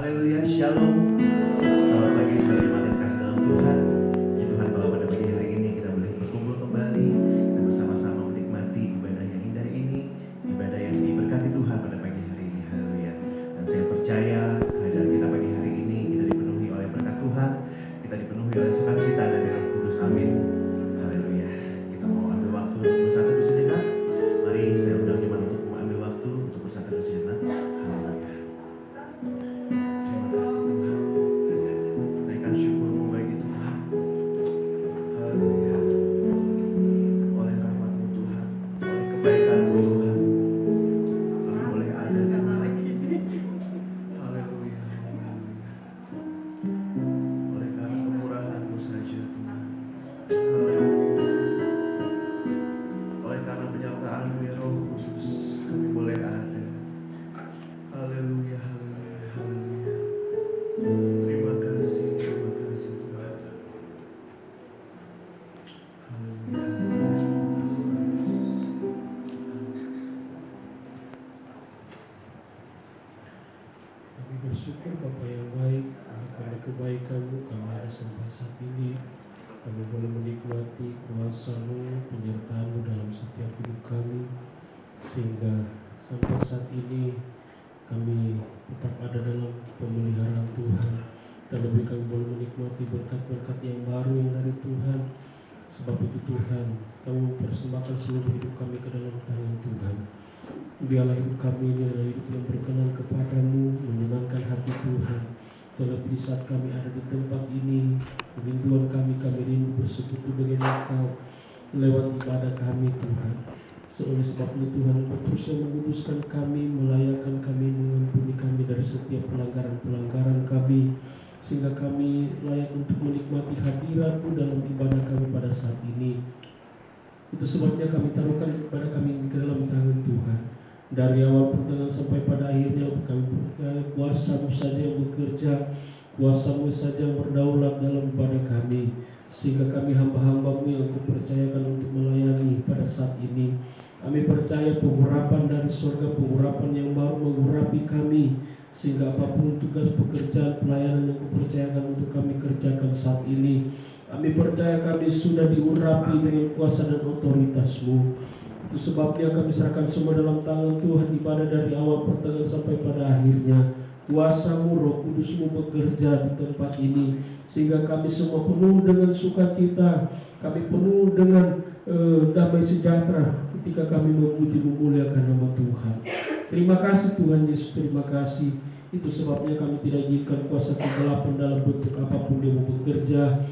Haleluya, shalom. Selamat pagi saudara jemaat yang kasih dalam Tuhan. Puji Tuhan bahwa pada pagi hari ini kita boleh berkumpul kembali dan bersama-sama menikmati ibadah yang indah ini, ibadah yang diberkati Tuhan pada pagi hari ini. Haleluya. Dan saya percaya kehadiran kita pagi hari ini kita dipenuhi oleh berkat Tuhan, kita dipenuhi oleh sukacita dari Roh Kudus. Amin. Haleluya. Kita mau ambil waktu untuk bersatu sejenak. Mari saya undang jemaat untuk mengambil waktu untuk bersatu sejenak. Haleluya. Terima kasih Tuhan. Naikkan syukurmu bagi Tuhan. Haleluya. Oleh rahmat-Mu Tuhan, oleh kebaikan-Mu Tuhan, kami boleh ada Tuhan. Haleluya. Oleh karena kemurahan-Mu saja Tuhan. Haleluya. Oleh karena penyertaan-Mu ya Roh Kudus, kami boleh ada. Haleluya, haleluya, haleluya. Terima kasih Tuhan. Haleluya, Kami bersyukur Bapa yang baik, karena kebaikan-Mu kami ada sampai saat ini. Kami boleh menikmati kuasa-Mu, penyertaan-Mu dalam setiap hidup kami, sehingga sampai saat ini kami tetap ada dalam pemeliharaan Tuhan. Terlebih kami boleh menikmati berkat-berkat yang baru yang dari Tuhan. Sebab itu Tuhan, kami mempersembahkan seluruh hidup kami ke dalam tangan Tuhan. Biarlah hidup kami ini adalah hidup yang berkenan kepadamu, menyenangkan hati Tuhan. Terlebih saat kami ada di tempat ini, kerinduan kami rindu bersekutu dengan Engkau lewat ibadah kami Tuhan. Oleh sebab itu Tuhan terus yang menguduskan kami, melayakkan kami, mengampuni kami dari setiap pelanggaran-pelanggaran kami, sehingga kami layak untuk menikmati hadirat-Mu dalam ibadah kami pada saat ini. Itu sebabnya kami taruhkan ibadah kami ke dalam tangan Tuhan. Dari awal pertengahan sampai pada akhirnya kami percaya kuasa-Mu saja yang bekerja, kuasa-Mu saja yang berdaulat dalam ibadah kami, sehingga kami hamba-hamba-Mu yang Kau percayakan untuk melayani pada saat ini. Kami percaya pengurapan dari surga, pengurapan yang baru mengurapi kami, sehingga apapun tugas pekerjaan pelayanan yang Kau percayakan untuk kami kerjakan saat ini, kami percaya kami sudah diurapi dengan kuasa dan otoritas-Mu. Itu sebabnya kami serahkan semua dalam tangan Tuhan, ibadah dari awal pertengahan sampai pada akhirnya. Kuasa-Mu, Roh Kudus-Mu bekerja di tempat ini, sehingga kami semua penuh dengan sukacita, kami penuh dengan damai sejahtera ketika kami memuji memuliakan nama Tuhan. Terima kasih Tuhan Yesus, terima kasih. Itu sebabnya kami tidak izinkan kuasa kegelapan dalam bentuk apapun yang mau bekerja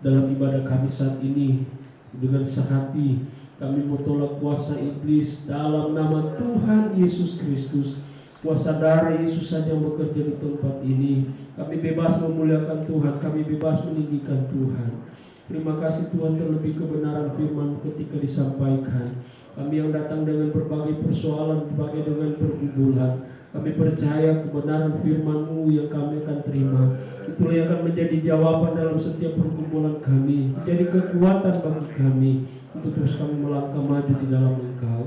dalam ibadah kami saat ini. Dengan sehati kami menolak kuasa iblis dalam nama Tuhan Yesus Kristus. Kuasa darah Yesus saja yang bekerja di tempat ini. Kami bebas memuliakan Tuhan, kami bebas meninggikan Tuhan. Terima kasih Tuhan, terlebih kebenaran firman ketika disampaikan. Kami yang datang dengan berbagai persoalan, berbagai dengan pergumulan, kami percaya kebenaran firman-Mu yang kami akan terima, itulah yang akan menjadi jawaban dalam setiap pergumulan kami, menjadi kekuatan bagi kami untuk terus kami melangkah maju di dalam Engkau.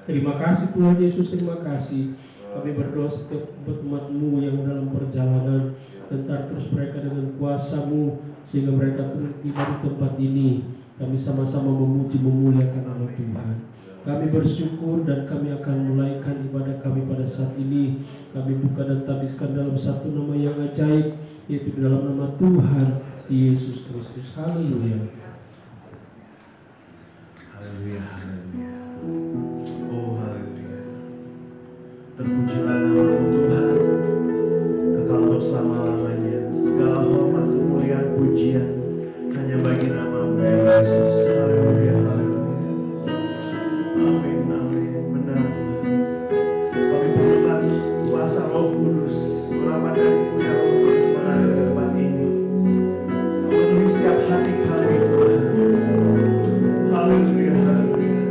Terima kasih Tuhan Yesus, terima kasih. Kami berdoa setiap umat-Mu yang dalam perjalanan, tentar terus mereka dengan kuasa-Mu, sehingga mereka terus tiba di tempat ini. Kami sama-sama memuji memuliakan nama Tuhan. Kami bersyukur dan kami akan mulaikan ibadah kami pada saat ini. Kami buka dan tabiskan dalam satu nama yang ajaib, yaitu dalam nama Tuhan Yesus Kristus. Haleluya. Haleluya, haleluya. Oh haleluya. Terpujilah nama-Mu Tuhan, kekal untuk selama-lamanya. Segala hormat, kemuliaan, pujian hanya bagi nama-Mu ya Yesus. Haleluya, haleluya. Amin, amin. Benar Tuhan. Kami perlukan kuasa Roh Kudus, urapan dari-Mu ya Roh Kudus mengalir ke tempat ini, memenuhi setiap hati kami Tuhan. Haleluya, haleluya.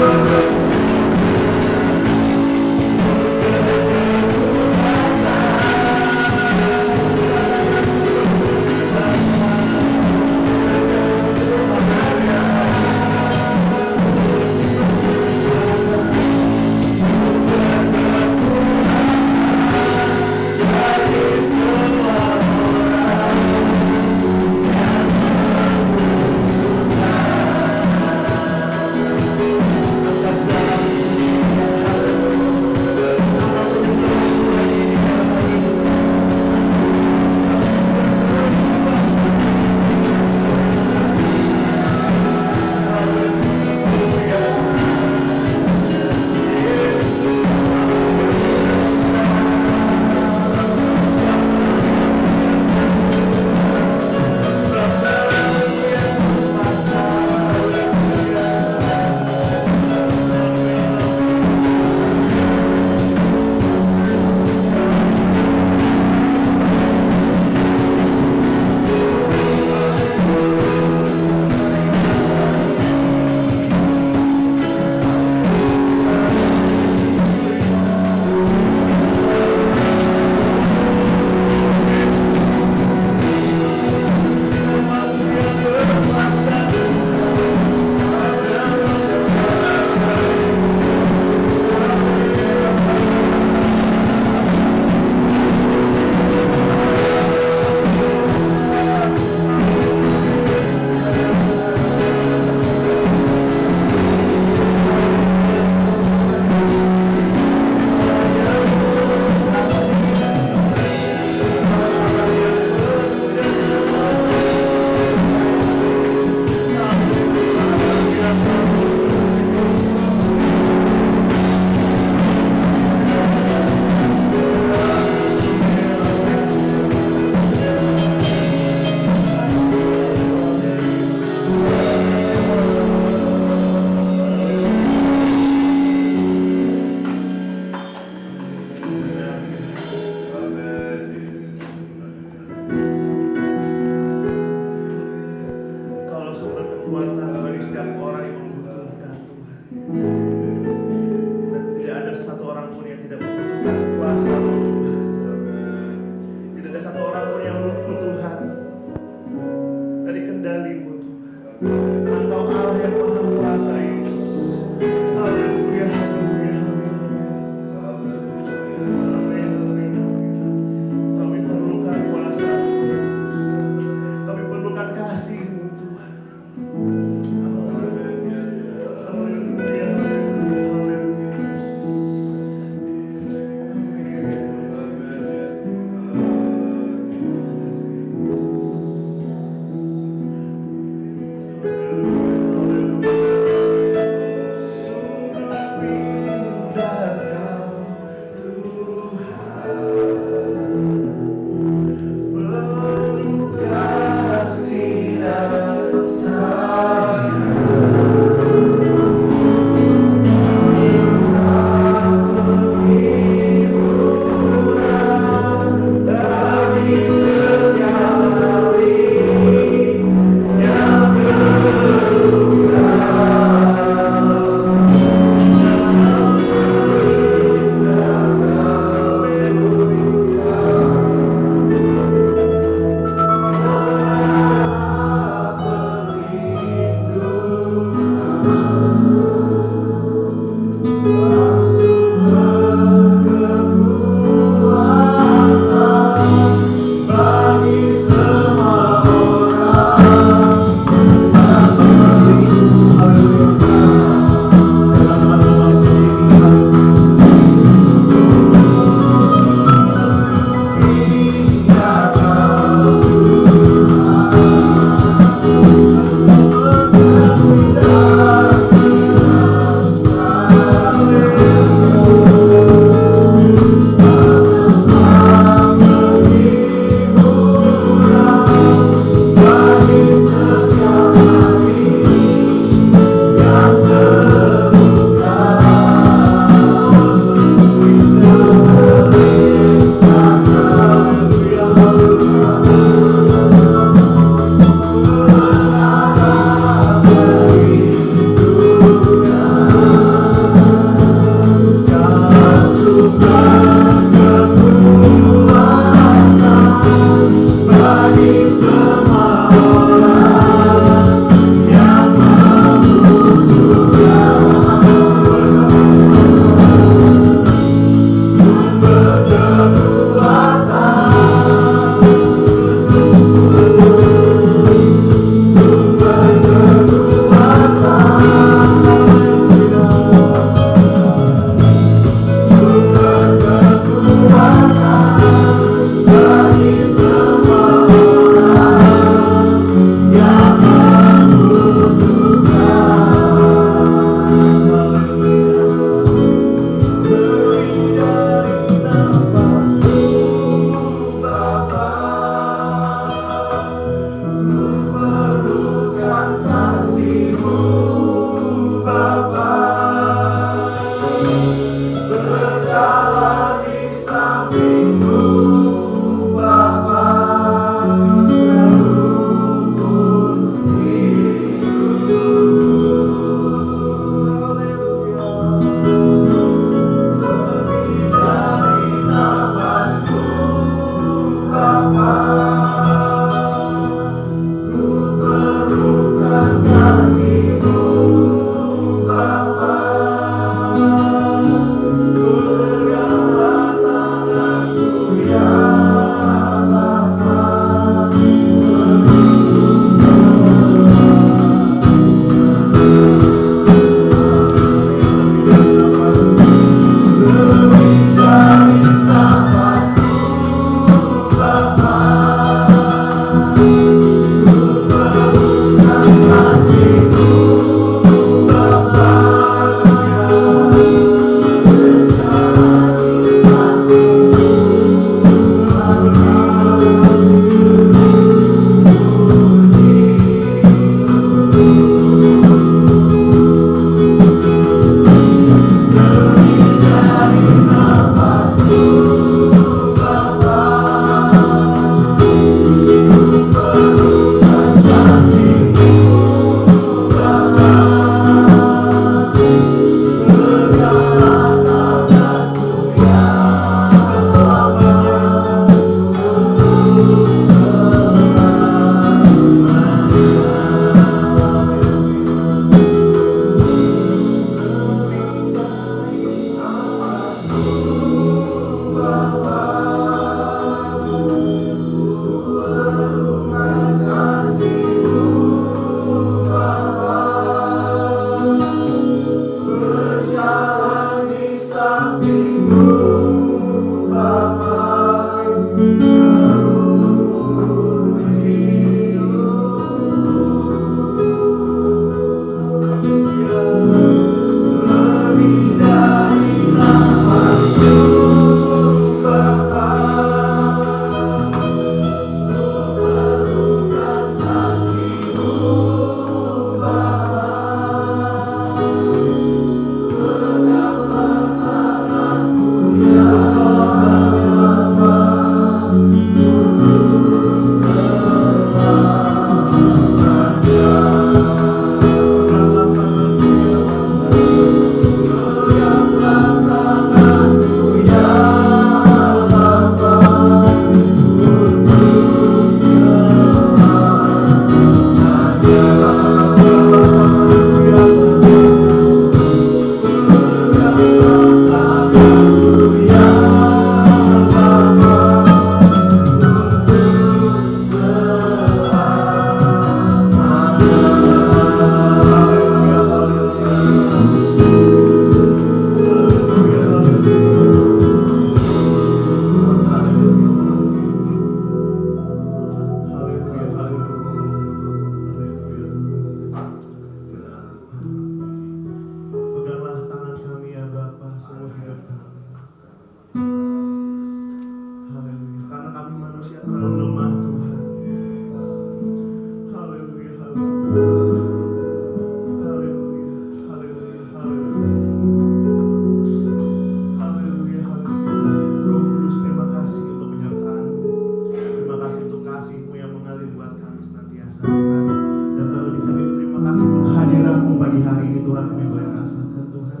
ini Tuhan kami boleh rasakan Tuhan.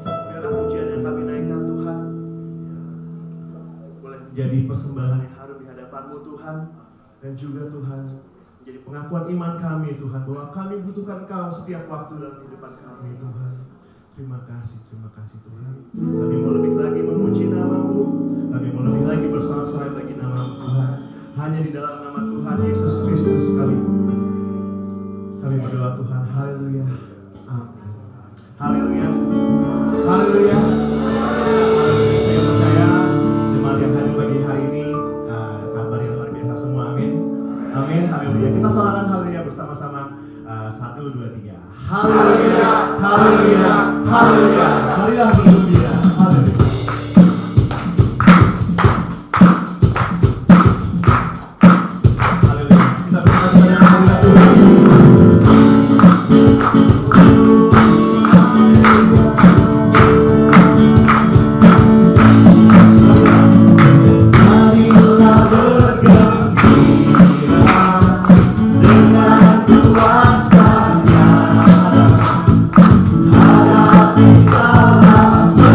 Biarlah pujian yang kami naikkan Tuhan boleh menjadi persembahan yang harum di hadapan-Mu Tuhan. Dan juga Tuhan menjadi pengakuan iman kami Tuhan bahwa kami butuhkan Engkau setiap waktu dalam kehidupan kami Tuhan. Terima kasih Tuhan. Kami mau lebih lagi memuji nama-Mu, kami mau lebih lagi bersorak-sorai bagi nama-Mu Tuhan. Hanya di dalam nama Tuhan Yesus Kristus kami berdoa Tuhan. Haleluya. Amin. Haleluya. Haleluya. Saya percaya jemaat yang hadir pagi hari ini kabar yang luar biasa semua. Amin. Amin. Haleluya. Kita sorakan haleluya bersama-sama. 1, 2, 3. Haleluya. Haleluya. Haleluya. Marilah bergembira. Haleluya. Haleluya. Kita bersama-sama haleluya Tuhan. Hadapi salah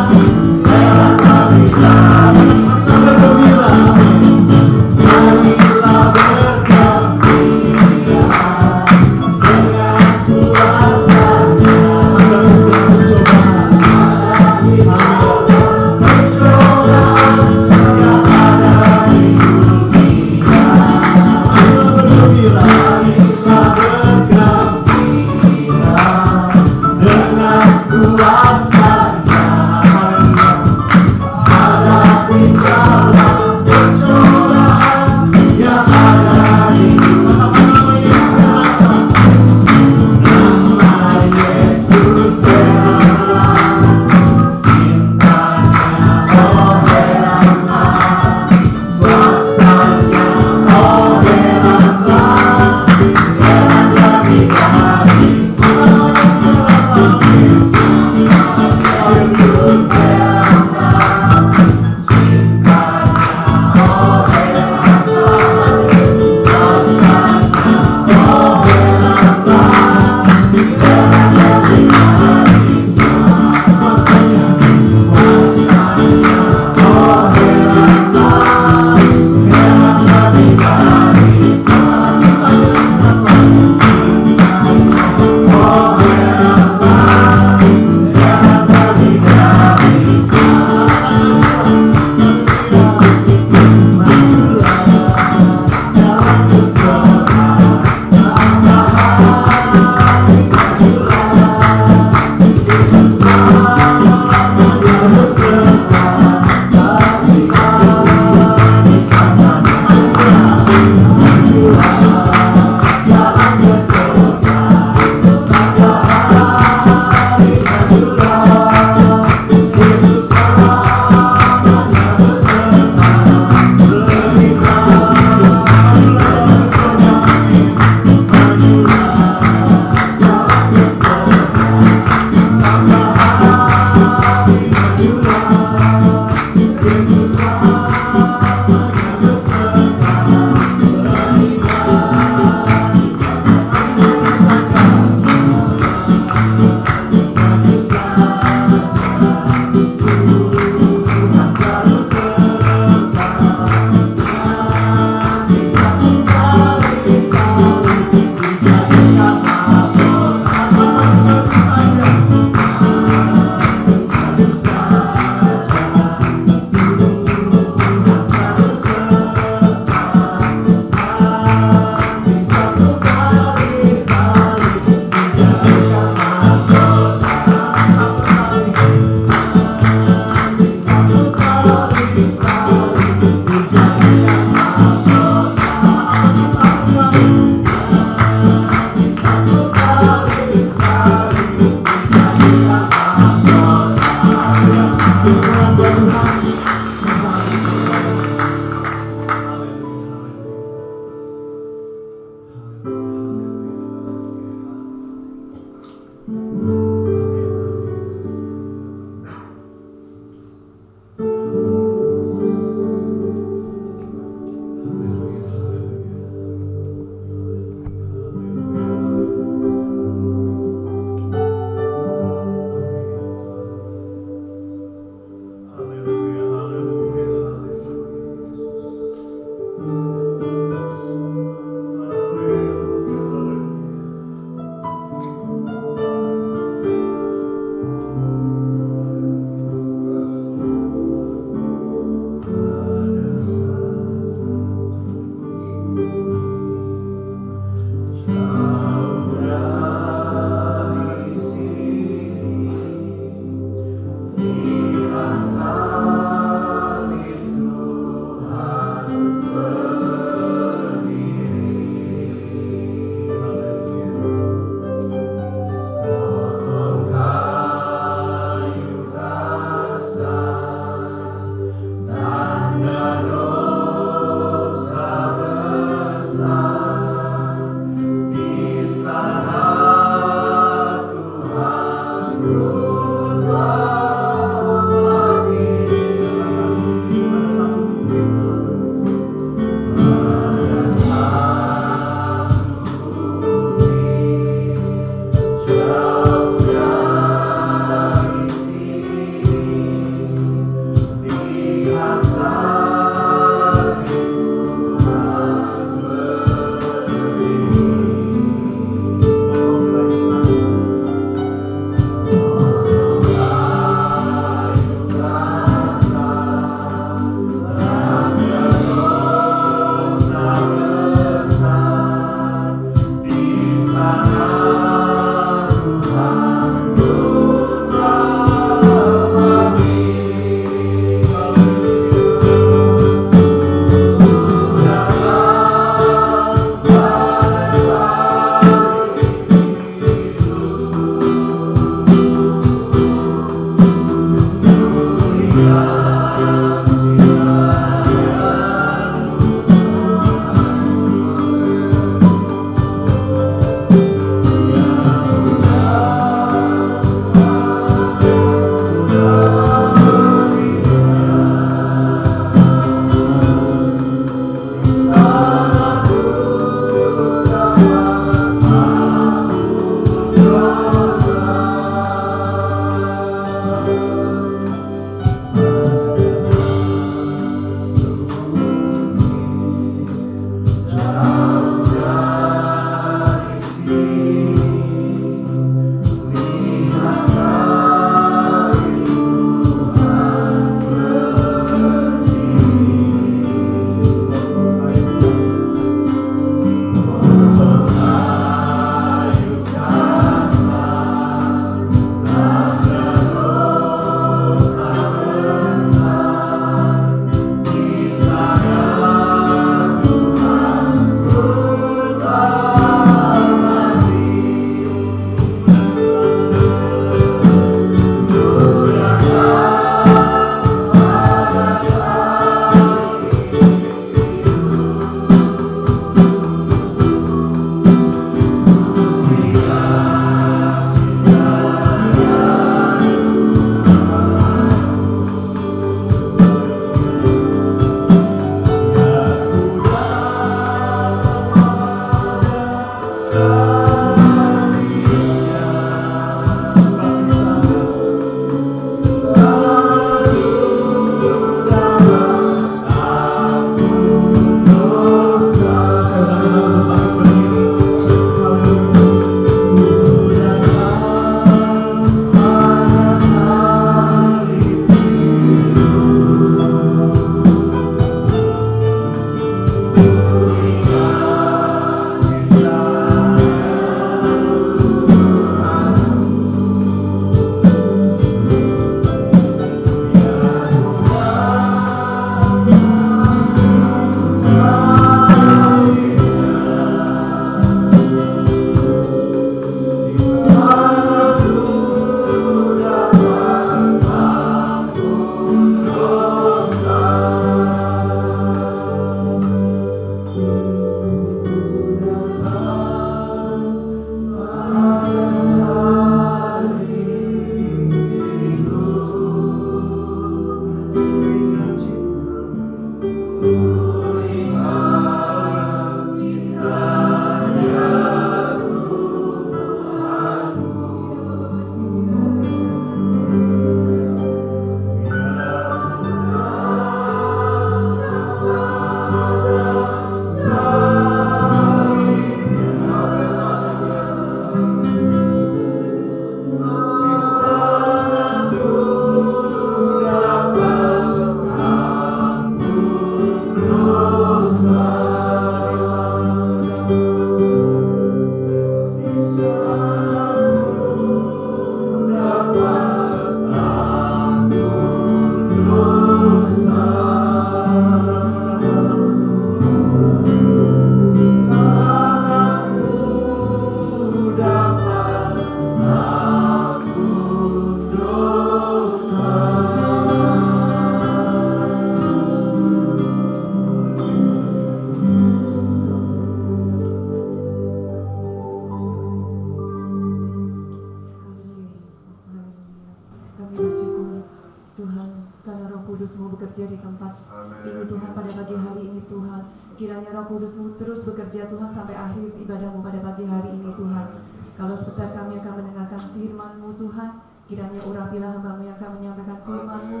pada pagi hari ini Tuhan. Kiranya Roh Kudus-Mu terus bekerja Tuhan sampai akhir ibadah-Mu pada pagi hari ini Tuhan. Kalau sebentar kami akan mendengarkan firman-Mu Tuhan, kiranya urapilah hamba-Mu yang akan menyampaikan firman-Mu.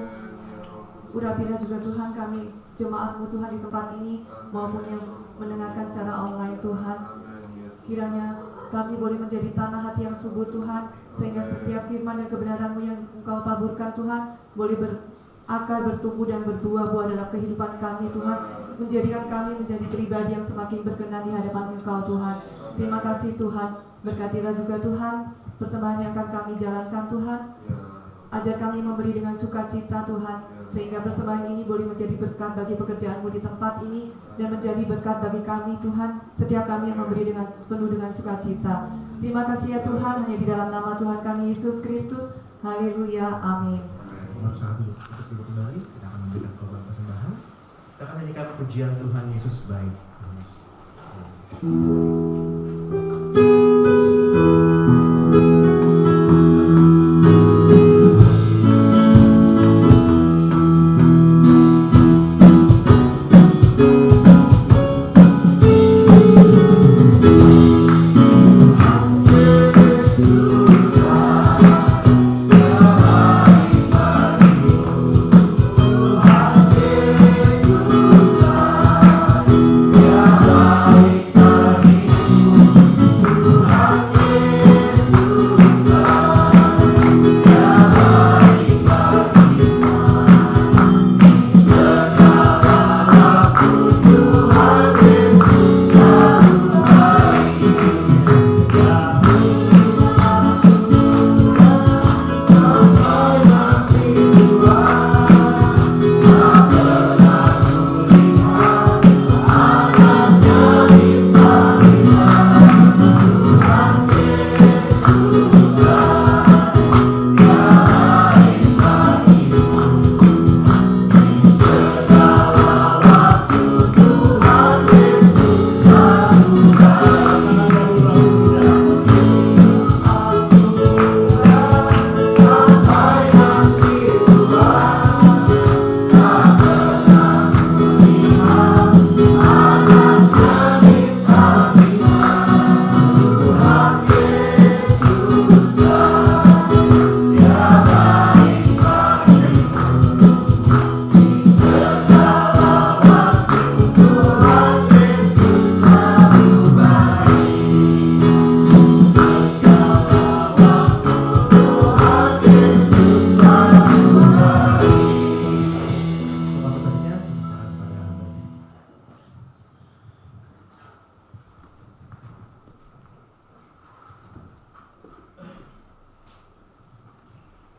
Urapilah juga Tuhan kami, jemaat-Mu Tuhan di tempat ini, maupun yang mendengarkan secara online Tuhan. Kiranya kami boleh menjadi tanah hati yang subur Tuhan, sehingga setiap firman dan kebenaran-Mu yang Engkau taburkan Tuhan, boleh berakar, bertumbuh dan berbuah-buah dalam kehidupan kami Tuhan, menjadikan kami menjadi pribadi yang semakin berkenan di hadapan Engkau Tuhan. Terima kasih Tuhan, berkatilah juga Tuhan persembahan yang akan kami jalankan Tuhan. Ajar kami memberi dengan sukacita Tuhan, sehingga persembahan ini boleh menjadi berkat bagi pekerjaan-Mu di tempat ini, dan menjadi berkat bagi kami Tuhan, setiap kami yang memberi dengan penuh dengan sukacita. Terima kasih ya Tuhan, hanya di dalam nama Tuhan kami Yesus Kristus. Haleluya, amin. Berusaha untuk duduk kembali, kita akan memberikan korban persembahan. Kita akan nyanyikan pujian Tuhan Yesus baik.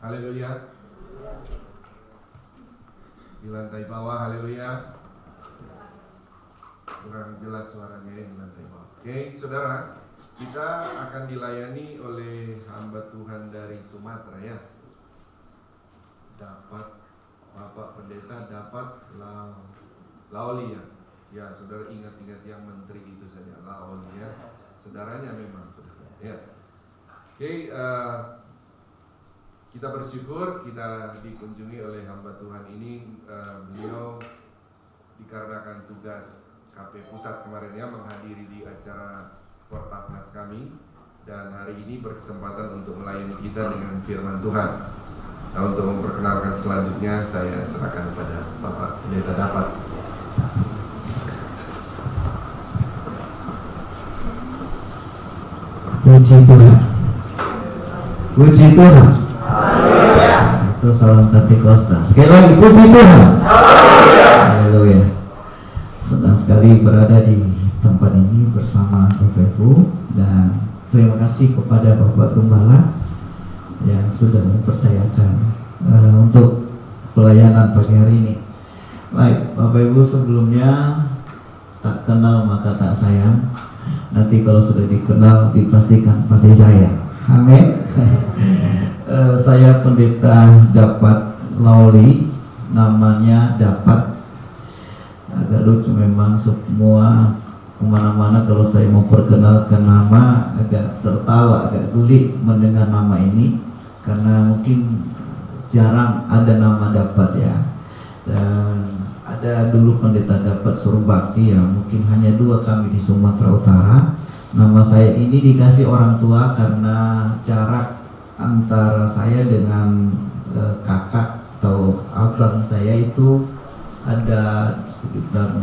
Haleluya. Di lantai bawah, haleluya. Kurang jelas suaranya di lantai bawah. Oke, saudara, kita akan dilayani oleh hamba Tuhan dari Sumatera ya. Dapat Bapak Pendeta dapat Laoli ya. Ya, saudara ingat-ingat yang menteri itu saja, Laoli ya. Saudaranya memang saudara. Ya. Oke, kita bersyukur kita dikunjungi oleh hamba Tuhan ini. Beliau dikarenakan tugas KP Pusat kemarin ya menghadiri di acara Portapnas kami, dan hari ini berkesempatan untuk melayani kita dengan firman Tuhan. Nah, untuk memperkenalkan selanjutnya saya serahkan kepada Bapak Pendeta Dapat. Puji Tuhan. Puji Tuhan. Itu salam Pentakosta. Sekali lagi puji Tuhan. Haleluya. Senang sekali berada di tempat ini bersama Bapak Ibu, dan terima kasih kepada Bapak Gembala yang sudah mempercayakan untuk pelayanan pagi hari ini. Baik, Bapak Ibu, sebelumnya tak kenal maka tak sayang. Nanti kalau sudah dikenal dipastikan pasti sayang. Amin. Saya Pendeta Dapat Laoli, namanya Dapat. Agak lucu memang, semua kemana-mana kalau saya mau perkenalkan nama agak tertawa, agak geli mendengar nama ini, karena mungkin jarang ada nama Dapat ya. Dan ada dulu pendeta dapat suruh bakti ya, mungkin hanya 2 kami di Sumatera Utara. Nama saya ini dikasih orang tua karena jarak antara saya dengan kakak atau abang saya itu ada sekitar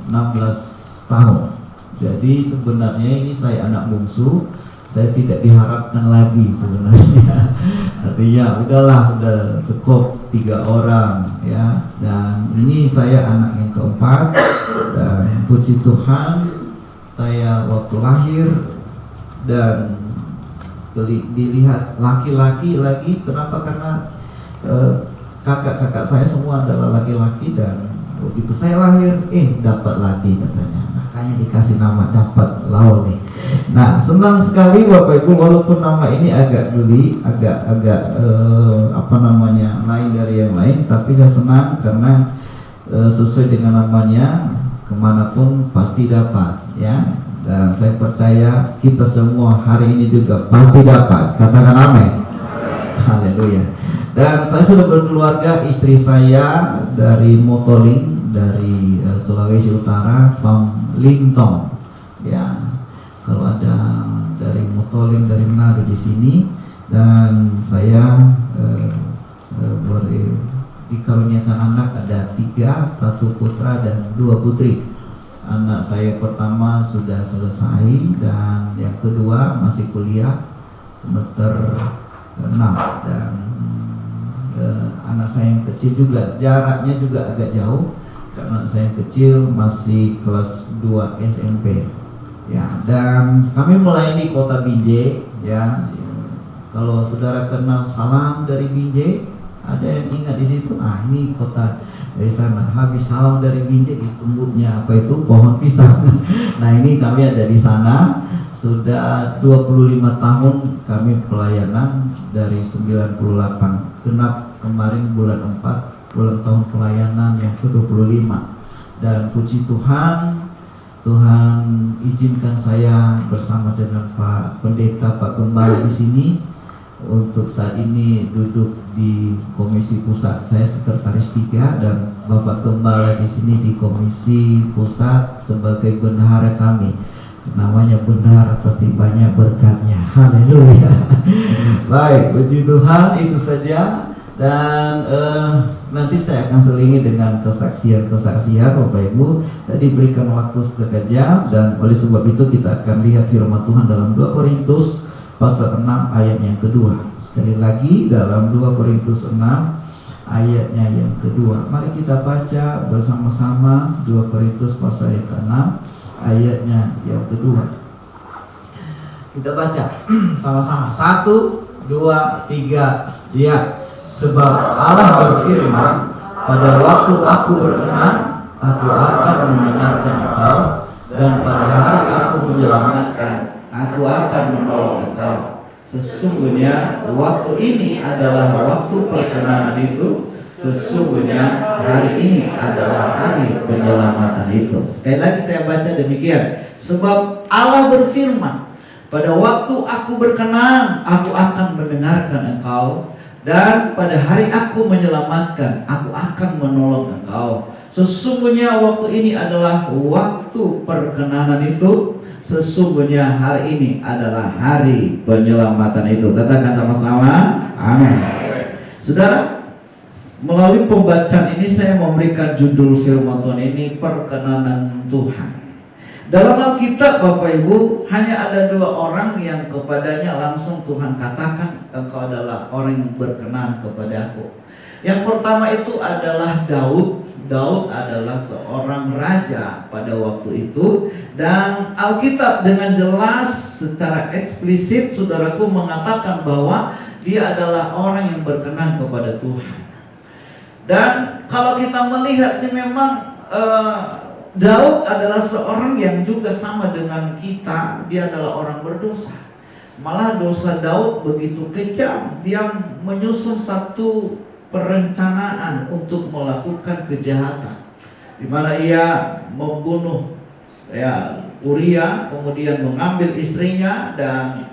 16 tahun. Jadi sebenarnya ini saya anak bungsu, saya tidak diharapkan lagi sebenarnya. Artinya udah cukup 3 orang ya. Dan ini saya anak yang keempat, dan puji Tuhan saya waktu lahir dan dilihat laki-laki lagi. Kenapa? Karena kakak-kakak saya semua adalah laki-laki, dan begitu saya lahir dapat lagi katanya. Makanya dikasih nama dapat Laole. Nah, senang sekali Bapak Ibu, walaupun nama ini agak geli, agak lain dari yang lain, tapi saya senang karena sesuai dengan namanya kemanapun pasti dapat ya. Dan saya percaya kita semua hari ini juga pasti dapat. Katakan amin. Haleluya. Dan saya sudah berkeluarga, istri saya dari Motoling, dari Sulawesi Utara, from Lintong ya. Kalau ada dari Motoling, dari Manado di sini, dan saya dikaruniakan anak ada 3, 1 putra dan 2 putri. Anak saya pertama sudah selesai, dan yang kedua masih kuliah semester 6, dan anak saya yang kecil juga jaraknya juga agak jauh karena saya yang kecil masih kelas 2 SMP ya. Dan kami melayani kota Binjai ya. Kalau saudara kenal salam dari Binjai, ada yang ingat di situ? Ini kota dari sana. Habis salam dari Binjai ditumbuhnya apa itu? Pohon pisang. Nah, ini kami ada di sana sudah 25 tahun kami pelayanan dari 98. Genap kemarin bulan 4 ulang tahun pelayanan yang ke-25. Dan puji Tuhan, Tuhan izinkan saya bersama dengan Pak Pendeta, Pak Gembala di sini untuk saat ini duduk di Komisi Pusat. Saya sekretaris 3 dan Bapak Gembala di sini di Komisi Pusat sebagai bendahara kami. Namanya bendahara pasti banyak berkatnya. Haleluya. Baik, puji Tuhan, itu saja. Dan nanti saya akan selingi dengan kesaksian-kesaksian Bapak Ibu. Saya diberikan waktu setengah jam, dan oleh sebab itu kita akan lihat firman Tuhan dalam 2 Korintus pasal 6 ayat yang kedua. Sekali lagi dalam 2 Korintus 6 ayatnya yang kedua. Mari kita baca bersama-sama 2 Korintus pasal yang ke-6 ayatnya yang kedua. Kita baca sama-sama. 1, 2, 3. Ya. Sebab Allah berfirman, pada waktu aku berkenan, aku akan mendengarkan engkau, dan pada hari aku menyelamatkan, aku akan menolong engkau. Sesungguhnya waktu ini adalah waktu perkenanan itu, sesungguhnya hari ini adalah hari penyelamatan itu. Sekali lagi saya baca demikian. Sebab Allah berfirman, pada waktu aku berkenan, aku akan mendengarkan engkau, dan pada hari aku menyelamatkan, aku akan menolong engkau. Sesungguhnya waktu ini adalah waktu perkenanan itu, sesungguhnya hari ini adalah hari penyelamatan itu. Katakan sama-sama, amin. Saudara, melalui pembacaan ini saya memberikan judul firman Tuhan ini, perkenanan Tuhan. Dalam Alkitab Bapak Ibu, hanya ada 2 orang yang kepadanya langsung Tuhan katakan, engkau adalah orang yang berkenan kepada aku. Yang pertama itu adalah Daud. Daud adalah seorang raja pada waktu itu, dan Alkitab dengan jelas secara eksplisit saudaraku mengatakan bahwa dia adalah orang yang berkenan kepada Tuhan. Dan kalau kita melihat sih memang Daud adalah seorang yang juga sama dengan kita, dia adalah orang berdosa. Malah dosa Daud begitu kejam, dia menyusun satu perencanaan untuk melakukan kejahatan, di mana ia membunuh Uria, kemudian mengambil istrinya, dan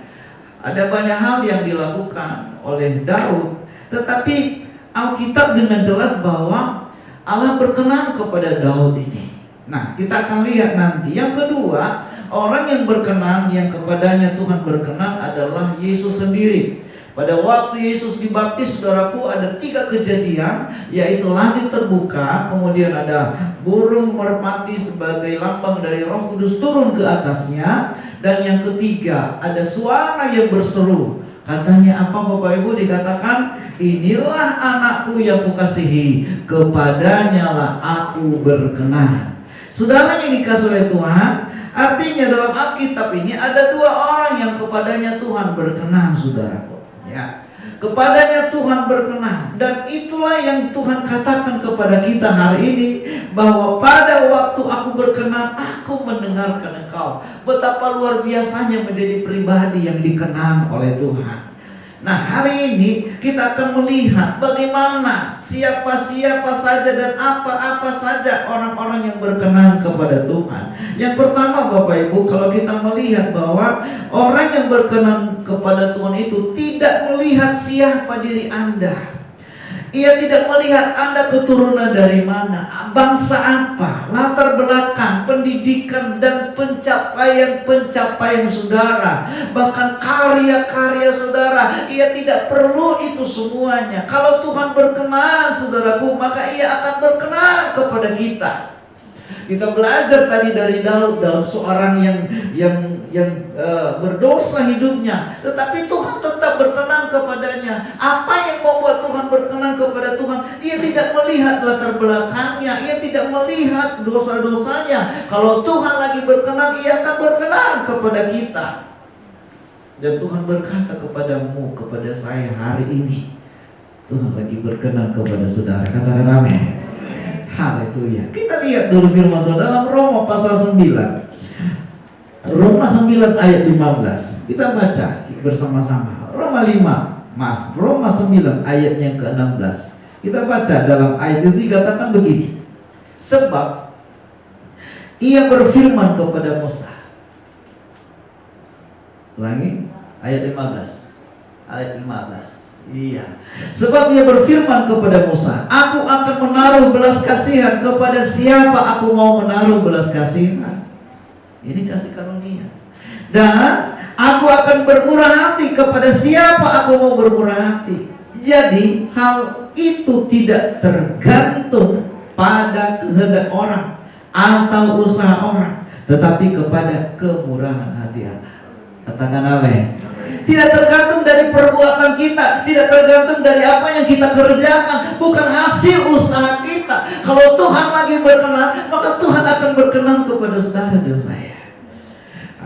ada banyak hal yang dilakukan oleh Daud. Tetapi Alkitab dengan jelas bahwa Allah berkenan kepada Daud ini. Nah, kita akan lihat nanti. Yang kedua, orang yang berkenan, yang kepadanya Tuhan berkenan adalah Yesus sendiri. Pada waktu Yesus dibaptis, saudaraku, ada 3 kejadian, yaitu langit terbuka, kemudian ada burung merpati sebagai lambang dari Roh Kudus turun ke atasnya, dan yang ketiga ada suara yang berseru. Katanya apa Bapak Ibu? Dikatakan, inilah anakku yang kukasihi, kepadanya lah aku berkenan. Saudara yang dikasih oleh Tuhan, artinya dalam Alkitab ini ada 2 orang yang kepadanya Tuhan berkenan, saudaraku. Ya, kepadanya Tuhan berkenan, dan itulah yang Tuhan katakan kepada kita hari ini, bahwa pada waktu aku berkenan, aku mendengarkan engkau. Betapa luar biasanya menjadi pribadi yang dikenan oleh Tuhan. Nah, hari ini kita akan melihat bagaimana siapa-siapa saja dan apa-apa saja orang-orang yang berkenan kepada Tuhan. Yang pertama Bapak Ibu, kalau kita melihat bahwa orang yang berkenan kepada Tuhan itu tidak melihat siapa diri Anda. Ia tidak melihat Anda keturunan dari mana, bangsa apa, latar belakang, pendidikan, dan pencapaian saudara, bahkan karya-karya saudara. Ia tidak perlu itu semuanya. Kalau Tuhan berkenan, saudaraku, maka Ia akan berkenan kepada kita. Kita belajar tadi dari Daud seorang yang berdosa hidupnya, tetapi Tuhan tetap berkenan kepadanya. Apa yang membuat Tuhan berkenan kepada Tuhan? Ia tidak melihat latar belakangnya, ia tidak melihat dosa-dosanya. Kalau Tuhan lagi berkenan, Ia akan berkenan kepada kita. Dan Tuhan berkata kepadamu, kepada saya hari ini, Tuhan lagi berkenan kepada saudara. Katakan amin. Haleluya. Kita lihat dulu firman Tuhan dalam Roma pasal 9. Roma 9 ayat 15. Kita baca bersama-sama. Roma 9 ayat yang ke-16. Kita baca dalam ayat itu dikatakan begini. Sebab Ia berfirman kepada Musa. Ulangi ayat 15. Ayat 15. Iya. Sebab Ia berfirman kepada Musa, aku akan menaruh belas kasihan kepada siapa aku mau menaruh belas kasihan. Ini kasih karunia. Dan aku akan bermurah hati kepada siapa aku mau bermurah hati. Jadi hal itu tidak tergantung pada kehendak orang atau usaha orang, tetapi kepada kemurahan hati Allah. Katakan amin. Tidak tergantung dari perbuatan kita, tidak tergantung dari apa yang kita kerjakan, bukan hasil usaha kita. Kalau Tuhan lagi berkenan, maka Tuhan akan berkenan kepada saudara dan saya.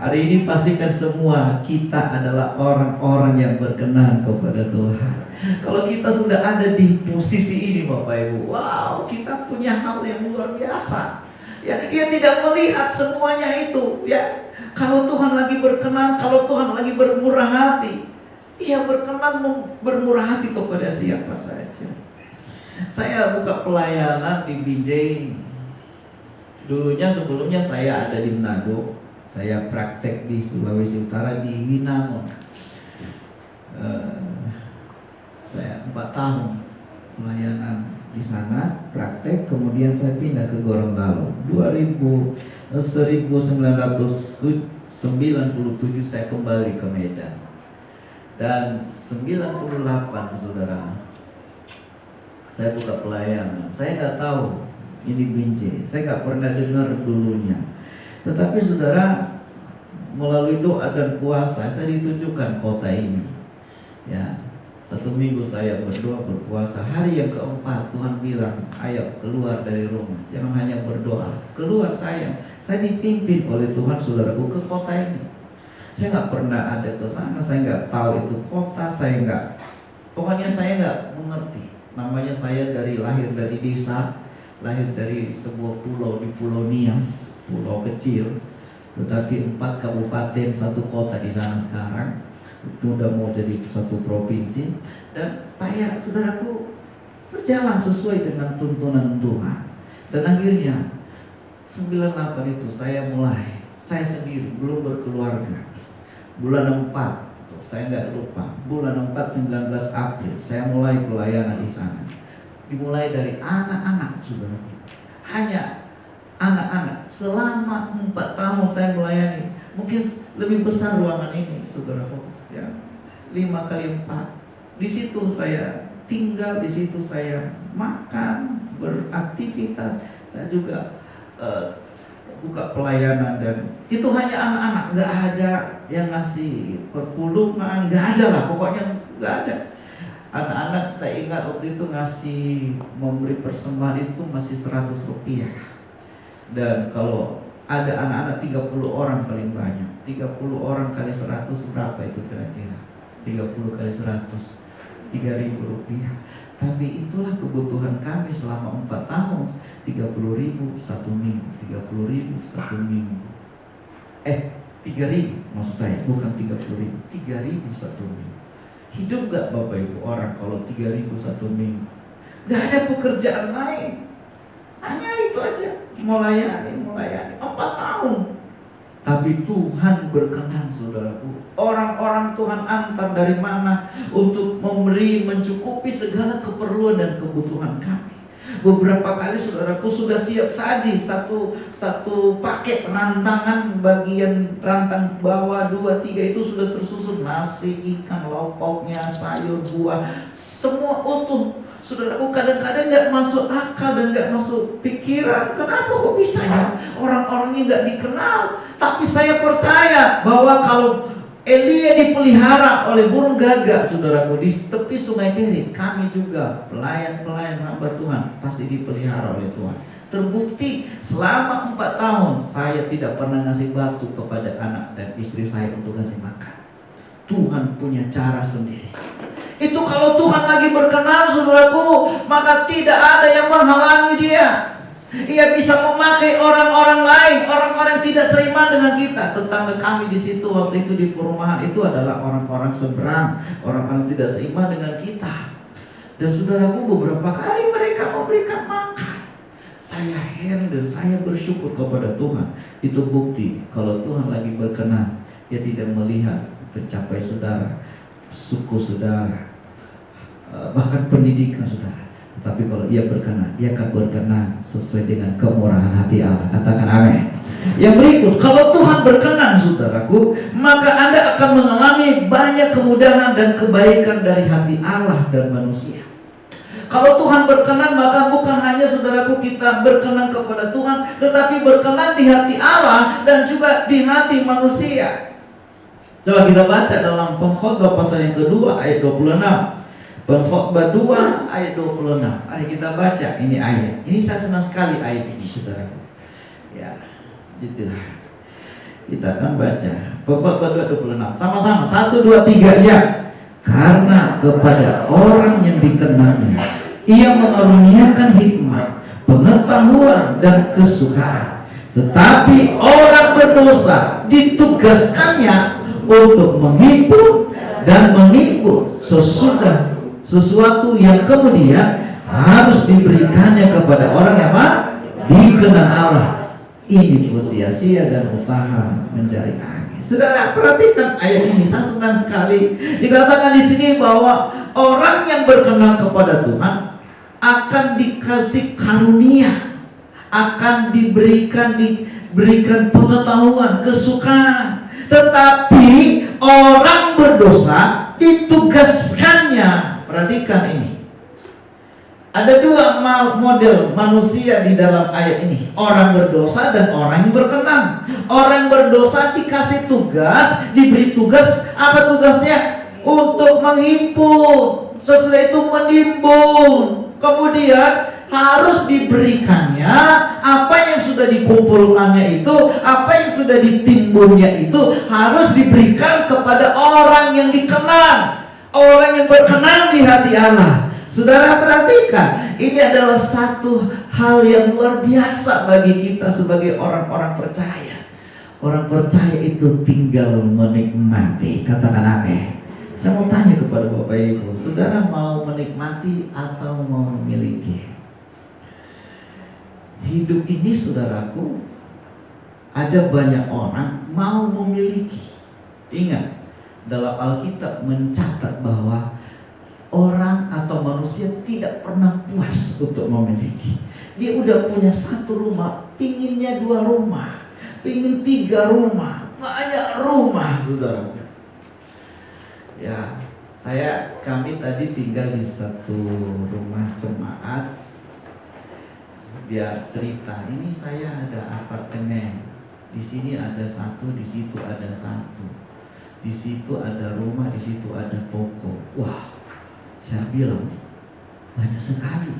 Hari ini pastikan semua kita adalah orang-orang yang berkenan kepada Tuhan. Kalau kita sudah ada di posisi ini Bapak Ibu, wow, kita punya hal yang luar biasa. Ya, Ia tidak melihat semuanya itu, ya. Kalau Tuhan lagi berkenan, kalau Tuhan lagi bermurah hati, Ia berkenan bermurah hati kepada siapa saja. Saya buka pelayanan di BJ. Sebelumnya saya ada di Manado. Saya praktek di Sulawesi Utara di Winangon. Saya 4 tahun pelayanan di sana, praktek, kemudian saya pindah ke Gorontalo. 1997 saya kembali ke Medan. Dan 98 saudara, saya buka pelayanan. Saya nggak tahu ini Binjai, saya nggak pernah dengar dulunya. Tetapi saudara, melalui doa dan puasa saya ditunjukkan kota ini. Ya, 1 minggu saya berdoa berpuasa. Hari yang keempat Tuhan bilang, ayo keluar dari rumah, jangan hanya berdoa, keluar saya dipimpin oleh Tuhan saudaraku ke kota ini. Saya nggak pernah ada ke sana, saya nggak tahu itu kota, pokoknya saya nggak mengerti. Namanya saya lahir dari desa, lahir dari sebuah pulau di Pulau Nias, pulau kecil, tetapi 4 kabupaten 1 kota di sana sekarang. Itu udah mau jadi 1 provinsi. Dan saya, saudaraku, berjalan sesuai dengan tuntunan Tuhan. Dan akhirnya 98 itu saya sendiri belum berkeluarga. Bulan 4, saya nggak lupa, bulan 4 19 April saya mulai pelayanan di sana. Dimulai dari anak-anak, saudaraku. Hanya anak-anak. Selama 4 tahun saya melayani, mungkin lebih besar ruangan ini, saudaraku, ya, 5 kali 4. Di situ saya tinggal, di situ saya makan, beraktivitas. Saya juga buka pelayanan, dan itu hanya anak-anak, nggak ada yang ngasih perpuluhan, nggak ada lah, pokoknya nggak ada. Anak-anak saya ingat waktu itu ngasih, memberi persembahan itu masih 100 rupiah. Dan kalau ada anak-anak 30 orang paling banyak, 30 orang kali 100 berapa itu kira-kira? 30 kali 100, 3.000 rupiah. Tapi itulah kebutuhan kami selama 4 tahun. 30.000 satu minggu, 30.000 satu minggu. 3.000 maksud saya, bukan 30.000, 3.000 satu minggu. Hidup gak Bapak Ibu orang kalau 3.000 satu minggu? Gak ada pekerjaan lain, hanya itu aja, melayani 4 tahun. Tapi Tuhan berkenan, saudaraku. Orang-orang Tuhan antar dari mana untuk memberi, mencukupi segala keperluan dan kebutuhan kami. Beberapa kali saudaraku sudah siap saji satu paket rantangan, bagian rantang bawah 2, 3 itu sudah tersusun, nasi, ikan, lauk pauknya, sayur, buah, semua utuh. Saudaraku, kadang-kadang nggak masuk akal dan nggak masuk pikiran. Kenapa kok bisa ya orang-orangnya nggak dikenal? Tapi saya percaya bahwa kalau Elia dipelihara oleh burung gagak, saudaraku, di tepi sungai Kerit, kami juga pelayan-pelayan hamba Tuhan pasti dipelihara oleh Tuhan. Terbukti selama 4 tahun saya tidak pernah ngasih batu kepada anak dan istri saya untuk kasih makan. Tuhan punya cara sendiri. Itu kalau Tuhan lagi berkenan, saudaraku, maka tidak ada yang menghalangi dia. Ia bisa memakai orang-orang lain, orang-orang yang tidak seiman dengan kita. Tetangga kami di situ waktu itu di perumahan itu adalah orang-orang seberang, orang-orang tidak seiman dengan kita. Dan saudaraku, beberapa kali mereka memberikan makan. Saya heran dan saya bersyukur kepada Tuhan. Itu bukti kalau Tuhan lagi berkenan, Dia tidak melihat pencapaian saudara, suku saudara, bahkan pendidikan saudara. Tapi kalau Ia berkenan, Ia akan berkenan sesuai dengan kemurahan hati Allah. Katakan amin. Yang berikut, kalau Tuhan berkenan, saudaraku, maka Anda akan mengalami banyak kemudahan dan kebaikan dari hati Allah dan manusia. Kalau Tuhan berkenan, maka bukan hanya saudaraku kita berkenan kepada Tuhan, tetapi berkenan di hati Allah dan juga di hati manusia. Coba kita baca dalam Pengkhotbah pasal yang kedua ayat 26. Pengkhotbah 2 ayat 26. Mari kita baca ini ayat. Ini saya senang sekali ayat ini, saudaraku. Ya, gitu. Kita akan baca Pengkhotbah 2:26. Sama-sama 1, 2, 3 ya. Karena kepada orang yang dikenalnya Ia mengaruniakan hikmat, pengetahuan dan kesukaan. Tetapi orang berdosa ditugaskannya untuk menghimpun dan menimbun sesuatu yang kemudian harus diberikannya kepada orang yang dikenal Allah. Ini pun sia-sia dan usaha mencari angin. Saudara, perhatikan ayat ini, saya senang sekali. Dikatakan di sini bahwa orang yang berkenan kepada Tuhan akan dikasih karunia, akan diberikan pengetahuan, kesukaan. Tetapi orang berdosa ditugaskannya. Perhatikan ini. Ada 2 model manusia di dalam ayat ini. Orang berdosa dan orang yang berkenan. Orang berdosa dikasih tugas, diberi tugas. Apa tugasnya? Untuk menghimpun. Sesudah itu menimbun. Kemudian harus diberikannya apa yang sudah dikumpulkannya itu, apa yang sudah ditimbunnya itu harus diberikan kepada orang yang dikenal, orang yang berkenan di hati Allah. Saudara perhatikan, ini adalah satu hal yang luar biasa bagi kita sebagai orang-orang percaya. Orang percaya itu tinggal menikmati. Katakan amin. Saya mau tanya kepada Bapak Ibu, saudara mau menikmati atau mau memiliki? Hidup ini, saudaraku, ada banyak orang mau memiliki. Ingat, dalam Alkitab mencatat bahwa orang atau manusia tidak pernah puas untuk memiliki. Dia udah punya satu rumah, pinginnya 2 rumah, pingin 3 rumah, banyak rumah, saudara. Ya, kami tadi tinggal di satu rumah jemaat. Biar cerita, ini saya ada apartemen, di sini ada 1, di situ ada 1, di situ ada rumah, di situ ada toko. Wah, saya bilang banyak sekali.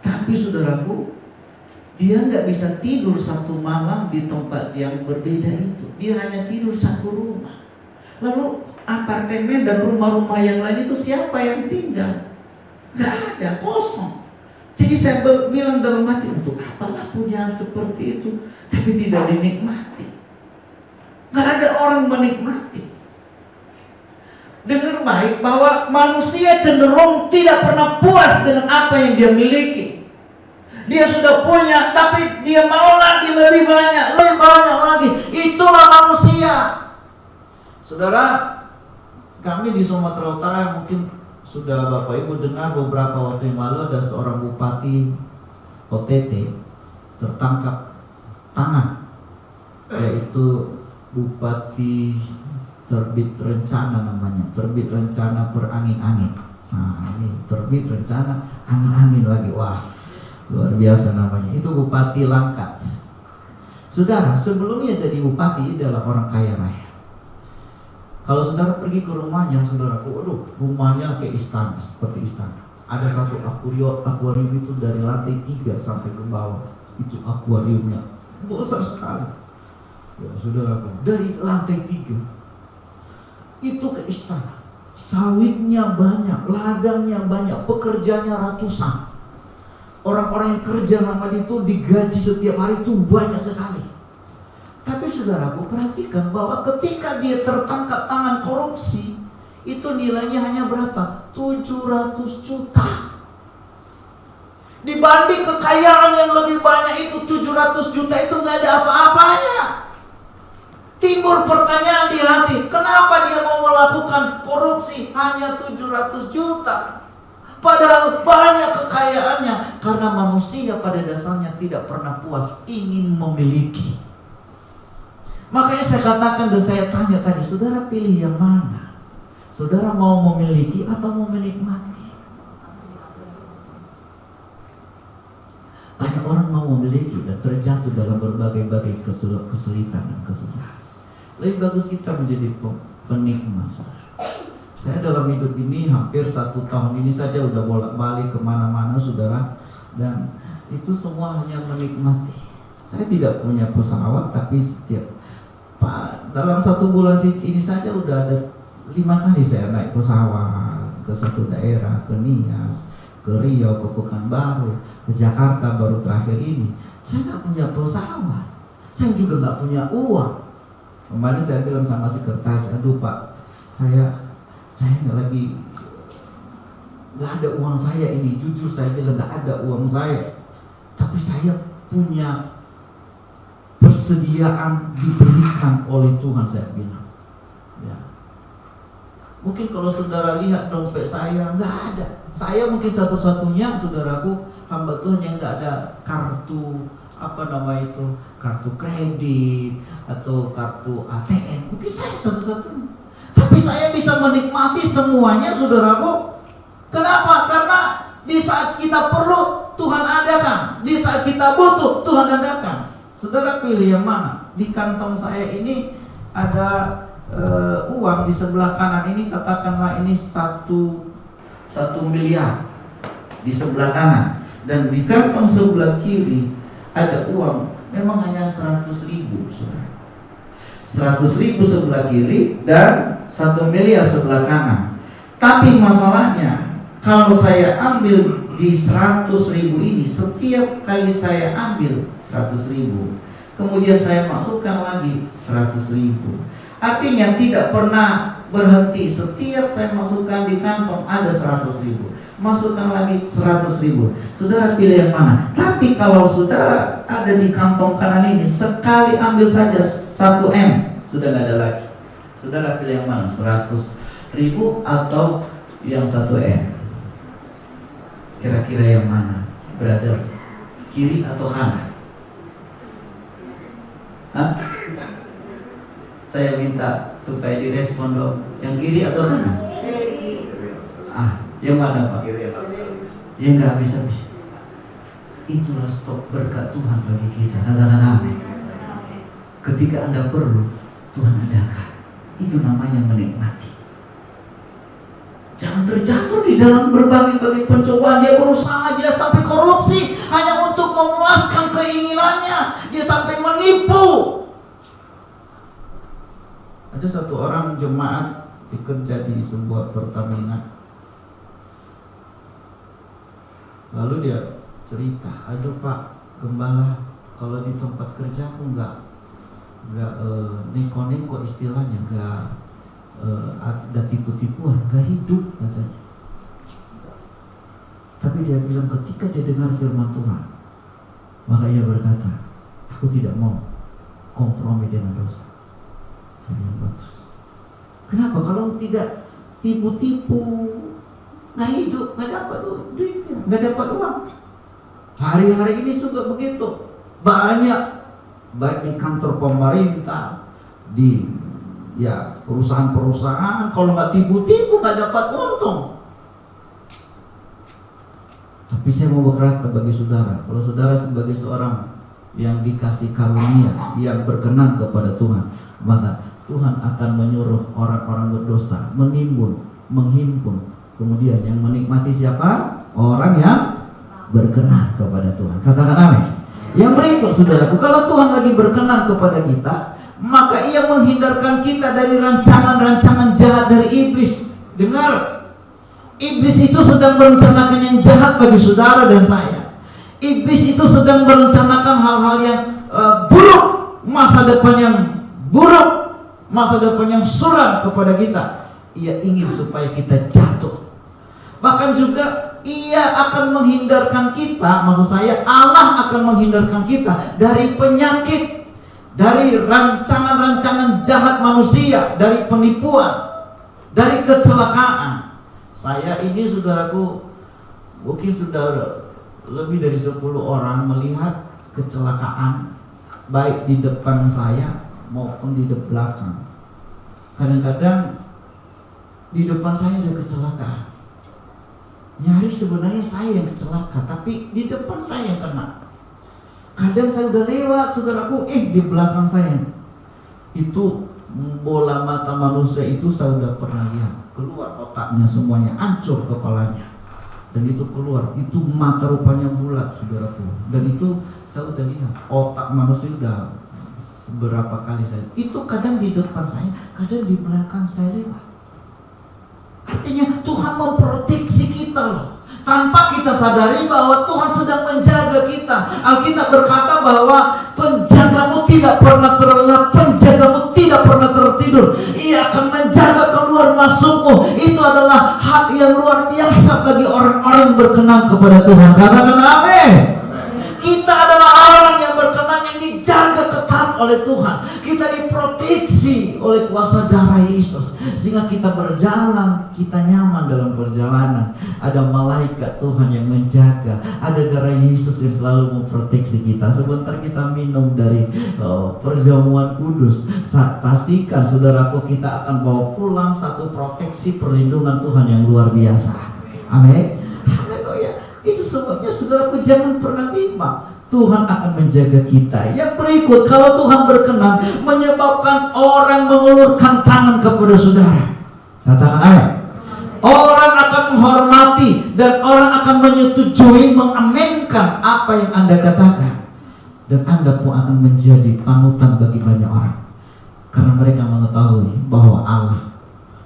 Tapi saudaraku, dia nggak bisa tidur satu malam di tempat yang berbeda itu. Dia hanya tidur satu rumah. Lalu apartemen dan rumah-rumah yang lain itu siapa yang tinggal? Nggak ada, kosong. Jadi saya bilang dalam hati, untuk apalah punya seperti itu, tapi tidak dinikmati. Nggak ada orang menikmati. Dengar baik bahwa manusia cenderung tidak pernah puas dengan apa yang dia miliki. Dia sudah punya, tapi dia mau lagi lebih banyak lagi. Itulah manusia. Saudara, kami di Sumatera Utara, mungkin sudah Bapak Ibu dengar beberapa waktu yang lalu ada seorang bupati OTT tertangkap tangan, yaitu Bupati Terbit Rencana namanya, Terbit Rencana Perangin-angin. Nah, ini Terbit Rencana Angin-angin lagi. Wah, luar biasa namanya. Itu Bupati Langkat. Saudara, sebelumnya jadi bupati adalah orang kaya raya. Kalau saudara pergi ke rumahnya, saudara, waduh, rumahnya kayak istana, seperti istana. Ada satu akuarium itu dari lantai 3 sampai ke bawah. Itu akuariumnya besar sekali. Ya, saudara, dari lantai 3 itu ke istana. Sawitnya banyak, ladangnya banyak, pekerjanya ratusan. Orang-orang yang kerja nama itu digaji setiap hari itu banyak sekali. Tapi saudaraku, perhatikan bahwa ketika dia tertangkap tangan korupsi, itu nilainya hanya berapa? 700 juta. Dibanding kekayaan yang lebih banyak itu, 700 juta itu nggak ada apa-apanya. Timbul pertanyaan di hati, kenapa dia mau melakukan korupsi hanya 700 juta? Padahal banyak kekayaannya. Karena manusia pada dasarnya tidak pernah puas, ingin memiliki. Makanya saya katakan dan saya tanya tadi, saudara pilih yang mana? Saudara mau memiliki atau mau menikmati? Banyak orang mau memiliki dan terjatuh dalam berbagai-bagai kesulitan dan kesusahan. Lebih bagus kita menjadi penikmat. Saya dalam hidup ini hampir 1 tahun ini saja udah bolak-balik kemana-mana, saudara, dan itu semua hanya menikmati. Saya tidak punya pesawat, tapi dalam 1 bulan ini saja udah ada 5 kali saya naik pesawat ke satu daerah, ke Nias, ke Riau, ke Pekanbaru, ke Jakarta baru terakhir ini. Saya nggak punya pesawat, saya juga nggak punya uang. Kemarin saya bilang sama sekretaris, aduh Pak, saya nggak ada uang saya ini. Jujur saya bilang nggak ada uang saya, tapi saya punya persediaan diberikan oleh Tuhan, saya bilang. Ya. Mungkin kalau saudara lihat dompet saya nggak ada. Saya mungkin satu-satunya saudaraku hamba Tuhan yang nggak ada kartu kartu kredit atau kartu ATM. Mungkin saya satu-satunya. Tapi saya bisa menikmati semuanya, saudaraku. Kenapa? Karena di saat kita perlu, Tuhan adakan. Di saat kita butuh, Tuhan adakan. Saudara pilih yang mana? Di kantong saya ini ada uang di sebelah kanan ini, katakanlah ini 1 miliar di sebelah kanan. Dan di kantong sebelah kiri ada uang, memang hanya 100.000, saudara. 100.000 sebelah kiri dan 1 miliar sebelah kanan. Tapi masalahnya, kalau saya ambil di 100.000 ini, setiap kali saya ambil 100.000, kemudian saya masukkan lagi 100.000. Artinya tidak pernah berhenti. Setiap saya masukkan di kantong ada 100.000. Masukkan lagi 100.000. Saudara pilih yang mana? Tapi kalau saudara ada di kantong kanan ini, sekali ambil saja 1 M, sudah nggak ada lagi. Saudara pilih yang mana? 100.000 atau yang 1 M? Kira-kira yang mana, brother? Kiri atau kanan? Hah? Saya minta supaya direspon dong. Yang kiri atau kanan? Yang mana Pak? Yang nggak habis-habis. Itulah stok berkat Tuhan bagi kita. Katakan amin. Ketika Anda perlu, Tuhan adakan. Itu namanya menikmati. Jangan terjatuh di dalam berbagai-bagai pencobaan. Dia berusaha, dia sampai korupsi hanya untuk memuaskan keinginannya. Dia sampai menipu. Ada satu orang jemaat bekerja di sebuah Pertamina. Lalu dia cerita, aduh Pak Gembala, kalau di tempat kerjaku nggak neko-neko istilahnya, nggak ada tipu-tipuan, nggak hidup katanya. Tapi dia bilang ketika dia dengar firman Tuhan, maka ia berkata, aku tidak mau kompromi dengan dosa. Saya bilang bagus. Kenapa? Kalau tidak tipu-tipu, nggak hidup, nggak dapat duitnya, nggak dapat uang. Hari-hari ini juga begitu. Banyak, baik di kantor pemerintah, di perusahaan-perusahaan, kalau nggak tipu-tipu nggak dapat untung. Tapi saya mau berkata bagi saudara, kalau saudara sebagai seorang yang dikasih karunia, yang berkenan kepada Tuhan, maka Tuhan akan menyuruh orang-orang berdosa menimbun, menghimpun. Kemudian yang menikmati siapa? Orang yang berkenan kepada Tuhan. Katakan amin. Yang berikut saudaraku, kalau Tuhan lagi berkenan kepada kita, maka ia menghindarkan kita dari rancangan-rancangan jahat dari iblis. Dengar, iblis itu sedang merencanakan yang jahat bagi saudara dan saya. Iblis itu sedang merencanakan hal-hal yang buruk, masa depan yang buruk, masa depan yang suram kepada kita. Ia ingin supaya kita jatuh. Bahkan juga ia akan menghindarkan kita, maksud saya Allah akan menghindarkan kita dari penyakit, dari rancangan-rancangan jahat manusia, dari penipuan, dari kecelakaan. Saya ini saudaraku, mungkin sudah lebih dari 10 orang melihat kecelakaan, baik di depan saya maupun di belakang. Kadang-kadang di depan saya ada kecelakaan. Nyaris sebenarnya saya yang kecelaka, tapi di depan saya yang kena. Kadang saya udah lewat, saudaraku, di belakang saya itu bola mata manusia itu saya udah pernah lihat. Keluar otaknya semuanya, hancur kepalanya. Dan itu keluar, itu mata rupanya bulat, saudaraku. Dan itu saya udah lihat, otak manusia udah seberapa kali saya. Itu kadang di depan saya, kadang di belakang saya lewat. Artinya Tuhan memproteksi kita loh, tanpa kita sadari bahwa Tuhan sedang menjaga kita. Alkitab berkata bahwa penjagamu tidak pernah terlelap, penjagamu tidak pernah tertidur. Ia akan menjaga keluar masukmu. Itu adalah hak yang luar biasa bagi orang-orang yang berkenan kepada Tuhan. Katakan amin. Kita adalah orang yang berkenan, yang dijaga ketat oleh Tuhan. Kita diproteksi oleh kuasa darah Yesus, sehingga kita berjalan, kita nyaman dalam perjalanan. Ada malaikat Tuhan yang menjaga, ada darah Yesus yang selalu memproteksi kita. Sebentar kita minum dari perjamuan kudus, pastikan saudaraku kita akan bawa pulang satu proteksi perlindungan Tuhan yang luar biasa. Amin. Haleluya. Itu sebabnya saudaraku jangan pernah bimbang, Tuhan akan menjaga kita. Yang berikut, kalau Tuhan berkenan menyebabkan orang mengulurkan tangan kepada saudara. Katakan amin. Orang akan menghormati dan orang akan menyetujui, mengaminkan apa yang Anda katakan. Dan Anda pun akan menjadi panutan bagi banyak orang, karena mereka mengetahui bahwa Allah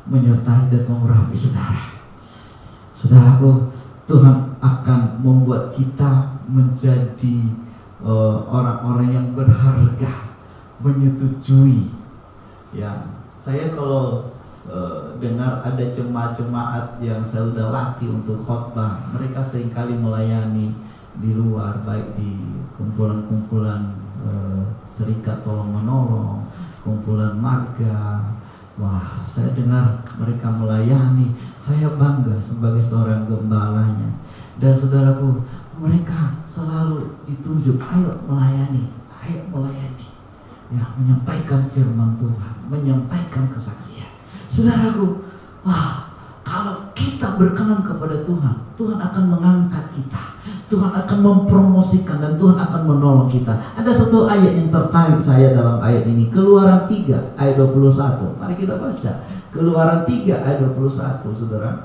menyertai dan mengurapi saudara. Saudaraku, Tuhan akan membuat kita menjadi orang-orang yang berharga, menyetujui. Ya, saya kalau dengar ada jemaat-jemaat yang saya udah latih untuk khotbah, mereka seringkali melayani di luar, baik di kumpulan-kumpulan serikat tolong menolong, kumpulan marga. Wah, saya dengar mereka melayani, saya bangga sebagai seorang gembalanya. Dan saudaraku, mereka selalu ditunjuk, ayo melayani, ya, menyampaikan firman Tuhan, menyampaikan kesaksian. Saudaraku, wah, kalau kita berkenan kepada Tuhan, Tuhan akan mengangkat kita, Tuhan akan mempromosikan, dan Tuhan akan menolong kita. Ada satu ayat yang tertarik saya dalam ayat ini, Keluaran 3 ayat 21. Mari kita baca Keluaran 3 ayat 21, saudara.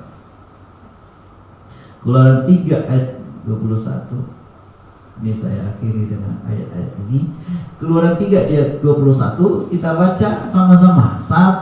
Keluaran 3 ayat 21. Ini saya akhiri dengan ayat-ayat ini. Keluaran 3 ayat 21, kita baca sama-sama. 1,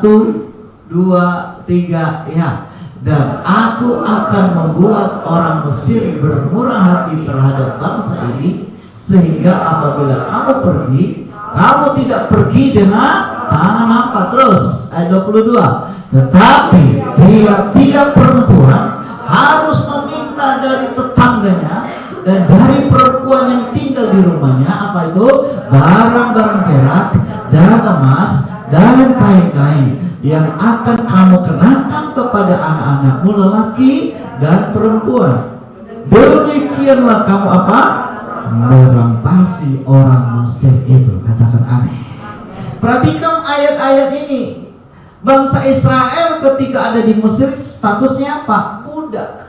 2, 3, ya. Dan aku akan membuat orang Mesir bermurah hati terhadap bangsa ini, sehingga apabila kamu pergi, kamu tidak pergi dengan tangan apa? Terus ayat 22. Tetapi tiap-tiap perempuan harus meminta dari tetangganya dan dari perempuan yang tinggal di rumahnya, apa itu? Barang-barang perak dan emas dan kain-kain yang akan kamu kenakan kepada anak-anakmu lelaki dan perempuan. Demikianlah kamu apa? Merampasi orang Mesir itu. Katakan amin. Perhatikan ayat-ayat ini. Bangsa Israel ketika ada di Mesir statusnya apa? Budak.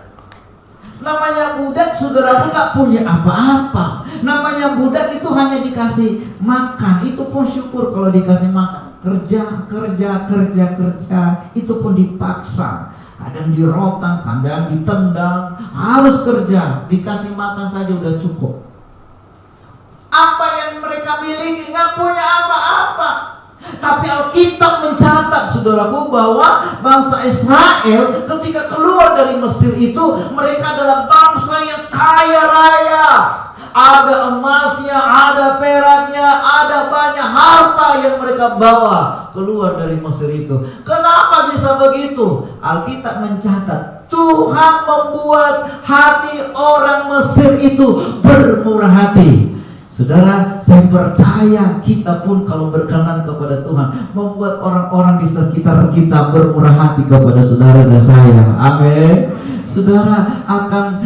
Namanya budak, saudaraku, nggak punya apa-apa. Namanya budak itu hanya dikasih makan. Itu pun syukur kalau dikasih makan. Kerja, itu pun dipaksa. Kadang dirotang, kadang ditendang, harus kerja. Dikasih makan saja udah cukup. Apa yang mereka miliki? Nggak punya apa-apa. Tapi Alkitab mencatat, saudaraku, bahwa bangsa Israel ketika keluar dari Mesir itu, mereka adalah bangsa yang kaya raya. Ada emasnya, ada peraknya, ada banyak harta yang mereka bawa keluar dari Mesir itu. Kenapa bisa begitu? Alkitab mencatat, Tuhan membuat hati orang Mesir itu bermurah hati. Saudara, saya percaya kita pun kalau berkenan kepada Tuhan, membuat orang-orang di sekitar kita bermurah hati kepada saudara dan saya. Amin. Saudara akan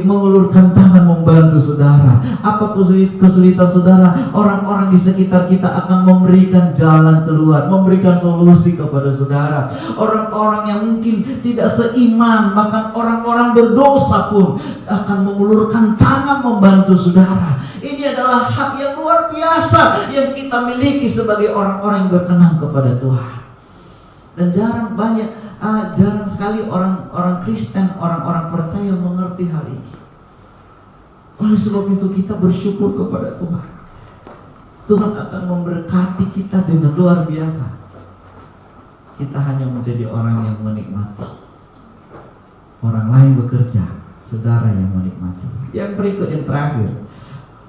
mengulurkan tangan membantu saudara. Apa kesulitan saudara, orang-orang di sekitar kita akan memberikan jalan keluar, memberikan solusi kepada saudara. Orang-orang yang mungkin tidak seiman, bahkan orang-orang berdosa pun akan mengulurkan tangan membantu saudara. Ini adalah hak yang luar biasa yang kita miliki sebagai orang-orang yang berkenan kepada Tuhan. Dan jarang sekali orang Kristen, orang-orang percaya mengerti hal ini. Oleh sebab itu kita bersyukur kepada Tuhan. Tuhan akan memberkati kita dengan luar biasa. Kita hanya menjadi orang yang menikmati. Orang lain bekerja, saudara yang menikmati. Yang berikut, yang terakhir,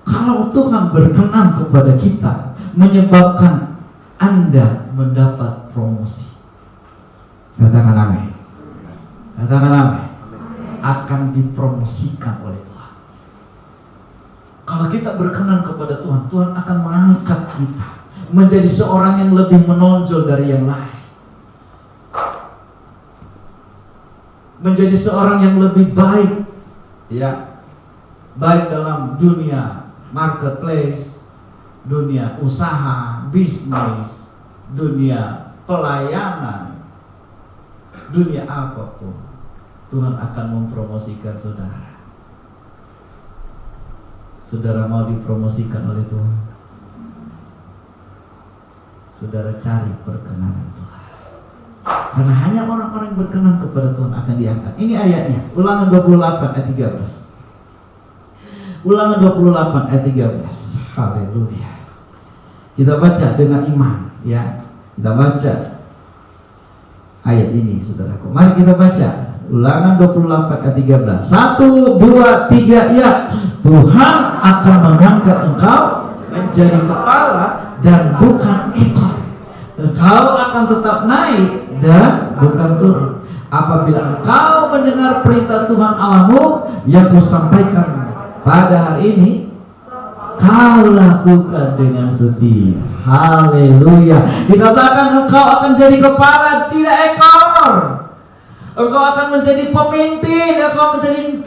kalau Tuhan berkenan kepada kita, menyebabkan Anda mendapat promosi. Katakan amin. Katakan amin. Akan dipromosikan oleh Tuhan. Kalau kita berkenan kepada Tuhan, Tuhan akan mengangkat kita menjadi seorang yang lebih menonjol dari yang lain, menjadi seorang yang lebih baik, ya, baik dalam dunia marketplace, dunia usaha, bisnis, dunia pelayanan, dunia apapun. Tuhan akan mempromosikan saudara. Saudara mau dipromosikan oleh Tuhan? Saudara cari perkenanan Tuhan. Karena hanya orang-orang yang berkenan kepada Tuhan akan diangkat. Ini ayatnya, Ulangan 28 ayat 13. Ulangan 28 ayat 13. Haleluya. Kita baca dengan iman, ya. Kita baca ayat ini, saudaraku. Mari kita baca Ulangan 28 ayat 13. 1, 2, 3, ya. Tuhan akan mengangkat engkau menjadi kepala dan bukan ekor. Engkau akan tetap naik dan bukan turun. Apabila engkau mendengar perintah Tuhan Allahmu yang kusampaikan pada hari ini, kau lakukan dengan setia. Haleluya. Dikatakan engkau akan jadi kepala, tidak ekor. Engkau akan menjadi pemimpin, engkau menjadi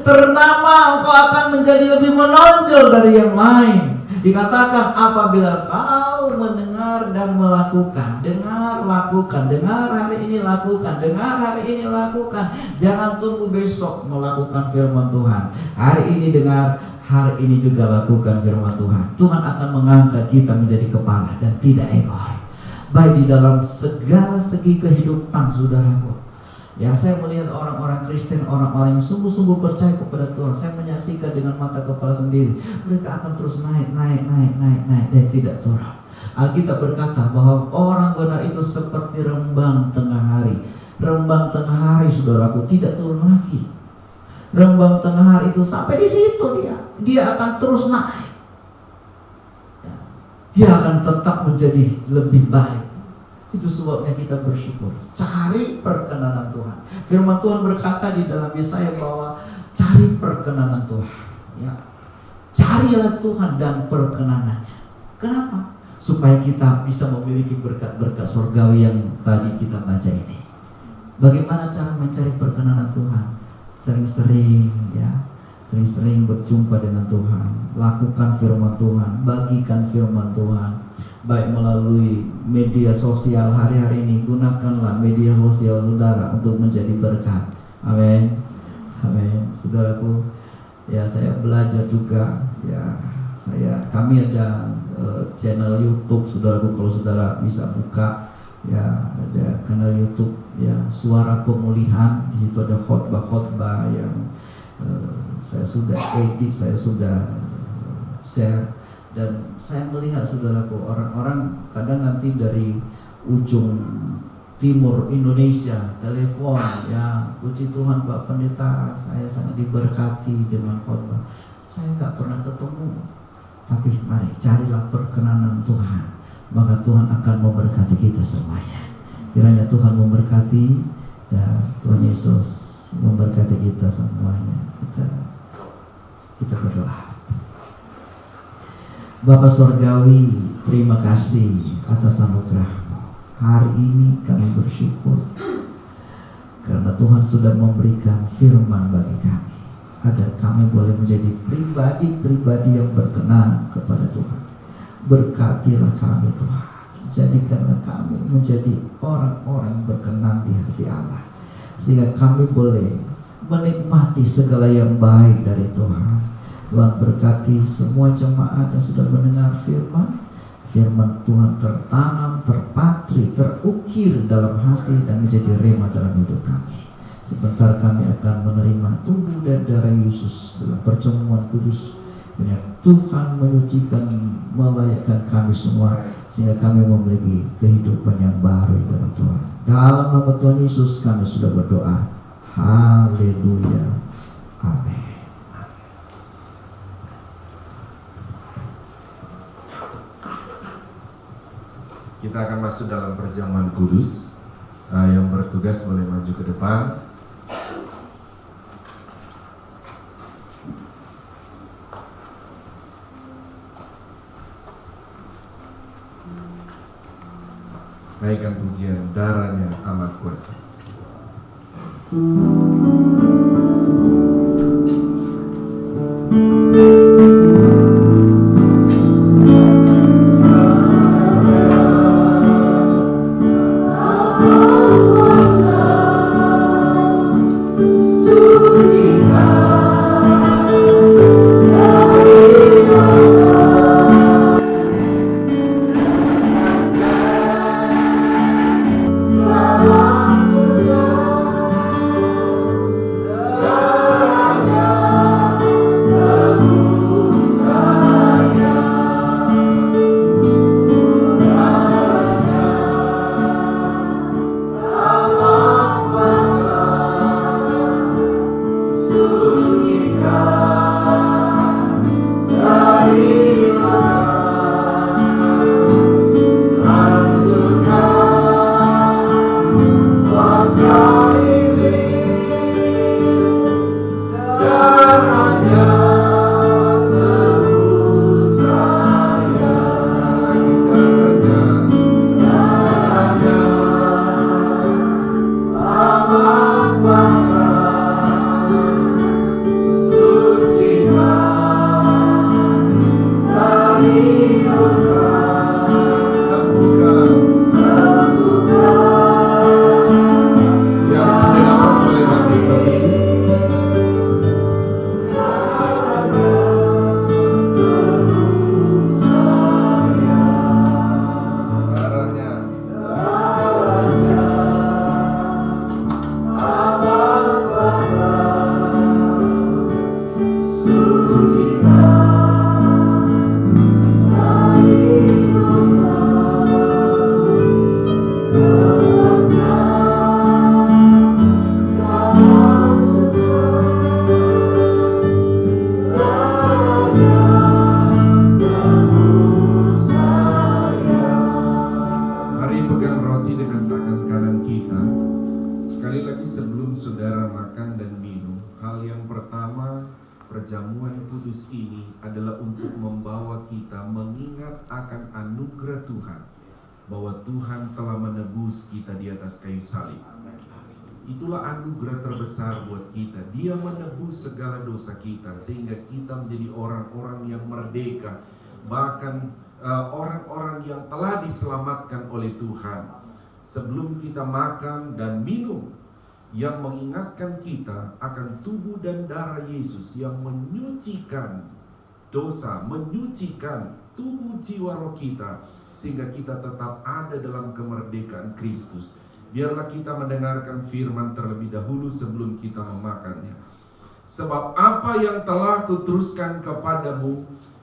ternama, engkau akan menjadi lebih menonjol dari yang lain. Dikatakan apabila kau mendengar dan melakukan, dengar, lakukan, dengar hari ini lakukan, dengar hari ini lakukan. Jangan tunggu besok melakukan firman Tuhan. Hari ini dengar, hari ini juga lakukan firman Tuhan. Tuhan akan mengangkat kita menjadi kepala dan tidak ekor. Baik di dalam segala segi kehidupan saudaraku. Ya, saya melihat orang-orang Kristen, orang-orang yang sungguh-sungguh percaya kepada Tuhan. Saya menyaksikan dengan mata kepala sendiri. Mereka akan terus naik dan tidak turun. Alkitab berkata bahwa orang benar itu seperti rembang tengah hari. Rembang tengah hari saudaraku tidak turun lagi. Rembang tengah hari itu sampai di situ dia akan terus naik. Dia akan tetap menjadi lebih baik. Itu sebabnya kita bersyukur. Cari perkenanan Tuhan. Firman Tuhan berkata di dalam Yesaya bahwa cari perkenanan Tuhan. Ya. Carilah Tuhan dan perkenanannya. Kenapa? Supaya kita bisa memiliki berkat-berkat surgawi yang tadi kita baca ini. Bagaimana cara mencari perkenanan Tuhan? Sering-sering berjumpa dengan Tuhan. Lakukan firman Tuhan, bagikan firman Tuhan. Baik melalui media sosial hari-hari ini, gunakanlah media sosial saudara untuk menjadi berkat. Amin. Amin. Saudaraku, ya saya belajar juga. Ya, kami ada channel YouTube, saudaraku, kalau saudara bisa buka, ya ada kanal YouTube, ya Suara Pemulihan. Di situ ada khotbah-khotbah yang saya sudah edit, saya sudah share. Dan saya melihat saudaraku, orang-orang kadang nanti dari ujung timur Indonesia telepon, ya puji Tuhan Pak Pendeta, saya sangat diberkati dengan khotbah. Saya nggak pernah ketemu, tapi mari carilah perkenanan Tuhan, maka Tuhan akan memberkati kita semuanya. Kiranya Tuhan memberkati, dan Tuhan Yesus memberkati kita semuanya. Kita berdoa. Bapa Surgawi, terima kasih atas anugerah-Mu. Hari ini kami bersyukur karena Tuhan sudah memberikan firman bagi kami, agar kami boleh menjadi pribadi-pribadi yang berkenan kepada Tuhan. Berkatilah kami Tuhan, jadikanlah kami menjadi orang-orang berkenan di hati Allah, sehingga kami boleh menikmati segala yang baik dari Tuhan. Tuhan berkati semua jemaat yang sudah mendengar firman Tuhan tertanam, terpatri, terukir dalam hati dan menjadi rema dalam hidup kami. Sebentar kami akan menerima tubuh dan darah Yesus dalam perjamuan kudus. Biar Tuhan menyucikan, melayakkan kami semua, sehingga kami memiliki kehidupan yang baru dalam Tuhan. Dalam nama Tuhan Yesus kami sudah berdoa. Haleluya. Amin. Kita akan masuk dalam perjamuan kudus. Yang bertugas boleh maju ke depan. Naikkan pujian, darahnya amat kuasa. perjamuan kudus ini adalah untuk membawa kita mengingat akan anugerah Tuhan, bahwa Tuhan telah menebus kita di atas kayu salib. Itulah anugerah terbesar buat kita. Dia menebus segala dosa kita sehingga kita menjadi orang-orang yang merdeka, bahkan orang-orang yang telah diselamatkan oleh Tuhan. Sebelum kita makan dan minum, yang mengingatkan kita akan tubuh dan darah Yesus yang menyucikan dosa, menyucikan tubuh jiwa roh kita, sehingga kita tetap ada dalam kemerdekaan Kristus. Biarlah kita mendengarkan firman terlebih dahulu sebelum kita memakannya. Sebab apa yang telah kuteruskan kepadamu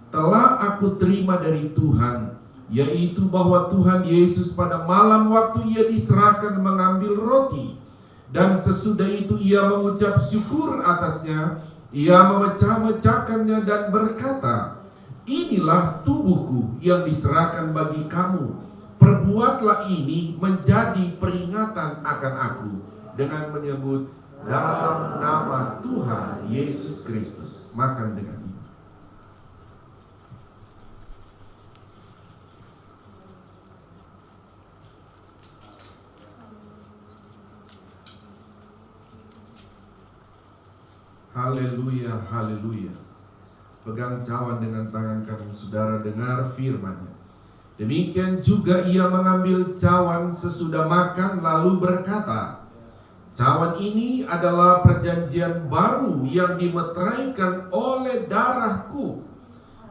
telah aku terima dari Tuhan, yaitu bahwa Tuhan Yesus pada malam waktu ia diserahkan mengambil roti, dan sesudah itu ia mengucap syukur atasnya, ia memecah-mecahkannya dan berkata, "Inilah tubuhku yang diserahkan bagi kamu. Perbuatlah ini menjadi peringatan akan aku." Dengan menyebut dalam nama Tuhan Yesus Kristus. Makan dengan ini. Haleluya, haleluya. Pegang cawan dengan tangan kanan saudara, dengar firman-Nya. Demikian juga ia mengambil cawan sesudah makan lalu berkata, "Cawan ini adalah perjanjian baru yang dimeteraikan oleh darahku.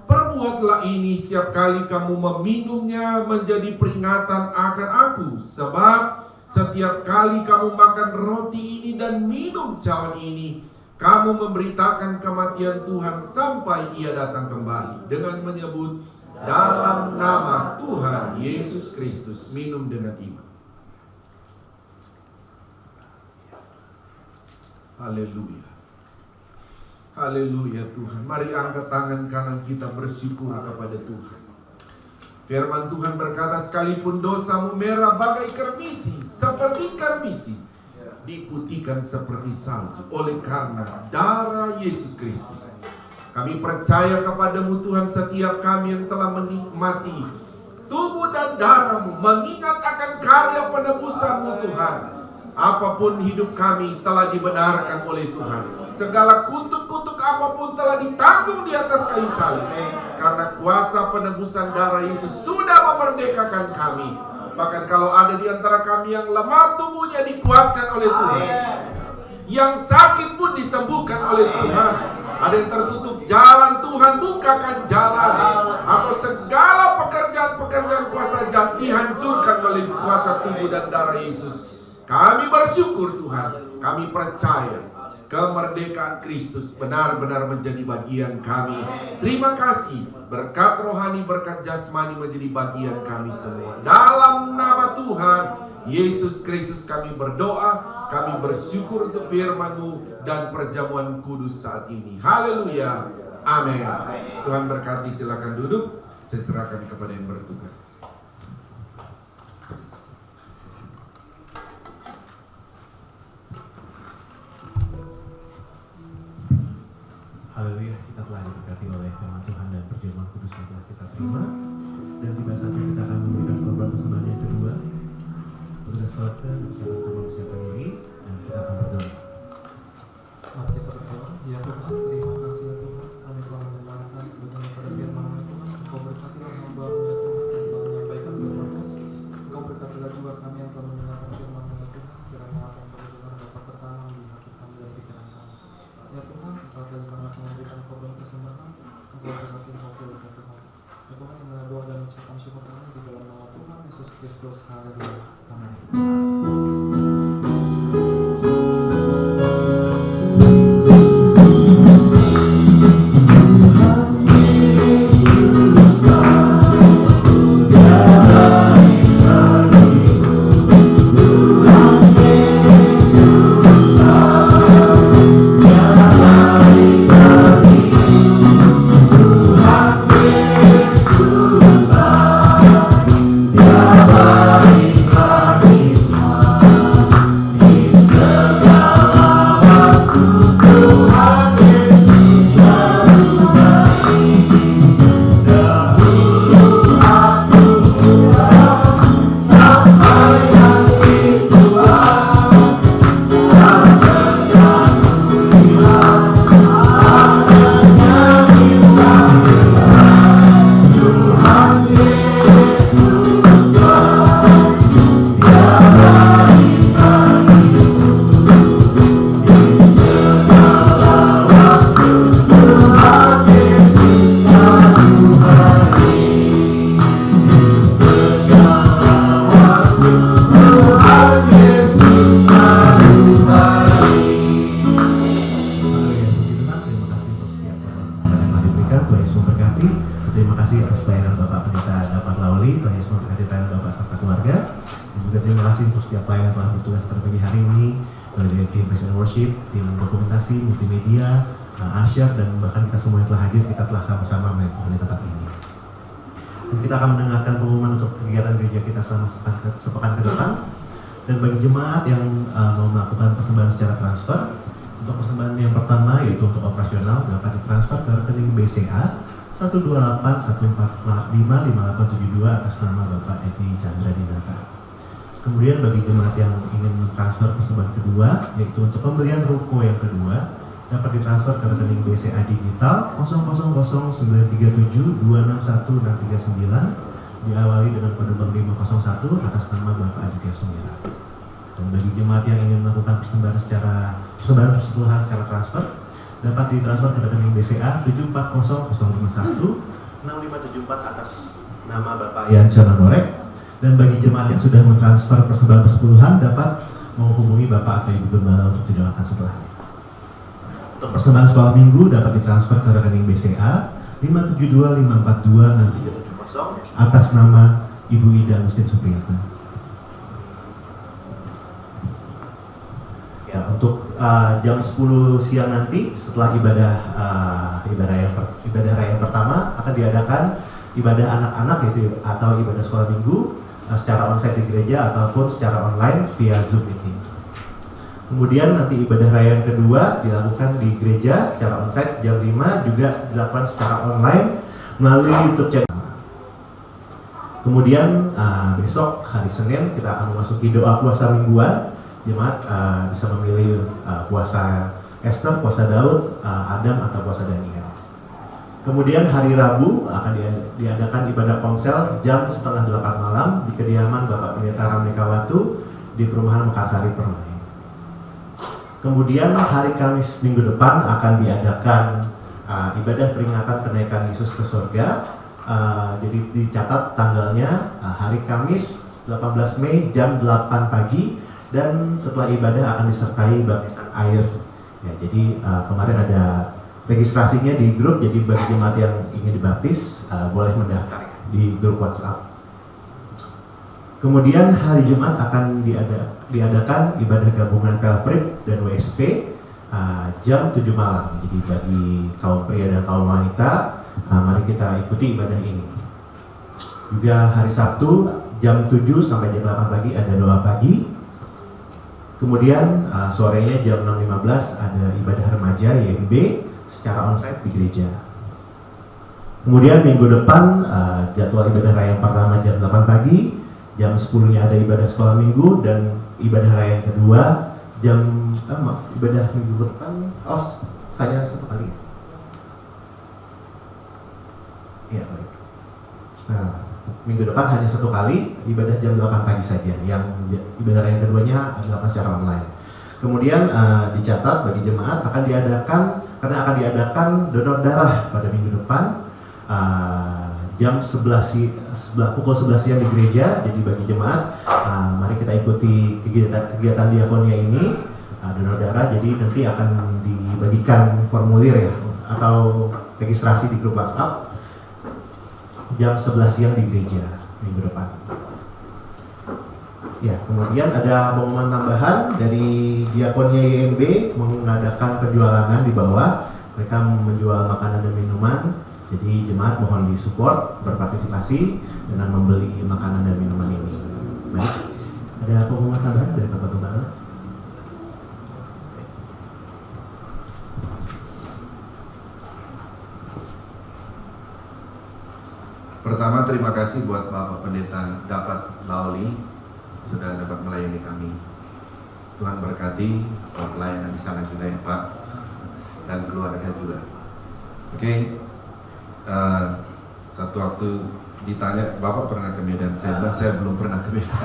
Perbuatlah ini setiap kali kamu meminumnya menjadi peringatan akan aku. Sebab setiap kali kamu makan roti ini dan minum cawan ini, kamu memberitakan kematian Tuhan sampai ia datang kembali." Dengan menyebut dalam nama Tuhan Yesus Kristus. Minum dengan iman. Haleluya. Haleluya Tuhan. Mari angkat tangan kanan kita bersyukur kepada Tuhan. Firman Tuhan berkata, "Sekalipun dosamu merah bagai kermisi, seperti kermisi, diputihkan seperti salju oleh karena darah Yesus Kristus." Kami percaya kepadamu Tuhan, setiap kami yang telah menikmati tubuh dan darah-Mu, mengingat akan karya penebusan-Mu Tuhan. Apapun hidup kami telah dibenarkan oleh Tuhan. Segala kutuk-kutuk apapun telah ditanggung di atas kayu salib. Karena kuasa penebusan darah Yesus sudah memerdekakan kami. Bahkan kalau ada di antara kami yang lemah, tubuhnya dikuatkan oleh Tuhan. Yang sakit pun disembuhkan oleh Tuhan. Ada yang tertutup jalan, Tuhan bukakan jalan. Atau segala pekerjaan-pekerjaan kuasa jahat dihancurkan oleh kuasa tubuh dan darah Yesus. Kami bersyukur Tuhan. Kami percaya kemerdekaan Kristus benar-benar menjadi bagian kami. Terima kasih. Berkat rohani, berkat jasmani menjadi bagian kami semua. Dalam nama Tuhan Yesus Kristus kami berdoa. Kami bersyukur untuk firman-Mu dan perjamuan kudus saat ini. Haleluya. Amin. Tuhan berkati, silakan duduk. Saya serahkan kepada yang bertugas. Haleluya, kita telah diberkati oleh firman Tuhan dan perjamuan kudus yang telah kita terima. Dan tiba saatnya kita akan memberikan korban persembahan yang kedua. Berdoa salatkan, bersiapkan diri, dan kita akan berdoa. Mari kita berdoa. Ya Tuhan, terima kasih ya Tuhan, kami telah mendengarkan sebagaimana pada firman-Mu Tuhan. Engkau berkatilah hamba-Mu ya Tuhan, yang telah menyampaikan firman-Mu. Engkau berkatilah juga kami yang telah mendengarkan firman-Mu ya Tuhan. Kiranya apa yang kami dengar dapat tertanam di hati kami dan pikiran kami. Ya Tuhan, sesaat lagi kami akan memberikan korban persembahan. Engkau berkati hasil ya Tuhan. Ya Tuhan, dengan doa dan ucapan syukur kami di dalam nama Tuhan Yesus Kristus. Haleluya. Amin. Ya baik bagi semua. keluarga. Dan juga terima kasih untuk setiap pelayan yang telah bertugas pada pagi hari ini, mulai dari tim Praise and Worship, tim dokumentasi, multimedia, Asyar, dan bahkan kita semua yang telah hadir, kita telah sama-sama melayani Tuhan di tempat ini. Dan kita akan mendengarkan pengumuman untuk kegiatan gereja kita selama sepekan ke depan. Dan bagi jemaat yang mau melakukan persembahan secara transfer, untuk persembahan yang pertama yaitu untuk operasional dapat ditransfer ke rekening BCA 12814555872 atas nama Bapak Edi Chandra Dinata. Kemudian bagi jemaat yang ingin mentransfer persembahan kedua yaitu untuk pembelian ruko yang kedua dapat ditransfer ke rekening BCA Digital 00096126169 diawali dengan kode bank 501 atas nama Bapak Aditya Sumira. Dan bagi jemaat yang ingin melakukan persembahan persepuluhan secara transfer dapat ditransfer ke rekening BCA 7400516574 atas nama Bapak Ian Canagorek. Dan bagi jemaat yang sudah mentransfer persembahan persepuluhan dapat menghubungi Bapak atau Ibu Gembala untuk tindakan setelahnya. Untuk persembahan sekolah minggu dapat ditransfer ke rekening BCA 5725426370 atas nama Ibu Ida Agustin Supriyatna. Ya, untuk jam 10 siang nanti setelah ibadah raya pertama akan diadakan ibadah anak-anak yaitu atau ibadah sekolah minggu secara onsite di gereja ataupun secara online via Zoom meeting. Kemudian nanti ibadah raya yang kedua dilakukan di gereja secara onsite jam 5 juga dilakukan secara online melalui YouTube channel. Kemudian besok hari Senin kita akan memasuki doa puasa mingguan. Jemaat bisa memilih puasa Esther, puasa Daud, Adam atau puasa Daniel. Kemudian hari Rabu akan diadakan ibadah ponsel jam 7:30 malam di kediaman Bapak Pendeta Ramekawatu di perumahan Mekarsari Permai. Kemudian hari Kamis minggu depan akan diadakan ibadah peringatan kenaikan Yesus ke surga. Jadi dicatat tanggalnya hari Kamis 18 Mei jam 8 pagi dan setelah ibadah akan disertai baptisan air. Ya, jadi kemarin ada registrasinya di grup, jadi bagi jemaat yang ingin dibaptis boleh mendaftar di grup WhatsApp. Kemudian hari Jumat akan diadakan ibadah gabungan Pelprip dan WSP jam 7 malam. Jadi bagi kaum pria dan kaum wanita, mari kita ikuti ibadah ini. Juga hari Sabtu jam 7 sampai jam 8 pagi ada doa pagi. Kemudian sorenya jam 6.15 ada ibadah remaja YMB secara onsite di gereja. Kemudian minggu depan jadwal ibadah raya yang pertama jam 8 pagi, jam 10-nya ada ibadah sekolah minggu, dan ibadah raya yang kedua ibadah minggu depan hanya satu kali. Iya, baik. Minggu depan hanya satu kali, ibadah jam 8 pagi saja. Yang ibadah raya yang keduanya dilakukan secara online. Kemudian dicatat bagi jemaat akan diadakan donor darah pada minggu depan jam 11 pukul 11 siang di gereja. Jadi bagi jemaat mari kita ikuti kegiatan diakonia ini donor darah. Jadi nanti akan dibagikan formulir ya atau registrasi di grup WhatsApp jam 11 siang di gereja minggu depan. Ya, kemudian ada pengumuman tambahan dari Diakonia YMB mengadakan penjualan di bawah. Mereka menjual makanan dan minuman. Jadi jemaat mohon disupport, berpartisipasi dengan membeli makanan dan minuman ini. Baik, ada pengumuman tambahan dari Bapak Gembala? Pertama, terima kasih buat Bapak Pendeta dapat Lauli sudah dapat melayani kami. Tuhan berkati pelayanan di sana juga ya Pak, dan keluarga juga. Oke. Satu waktu ditanya, Bapak pernah ke Medan? Saya bilang saya belum pernah ke Medan.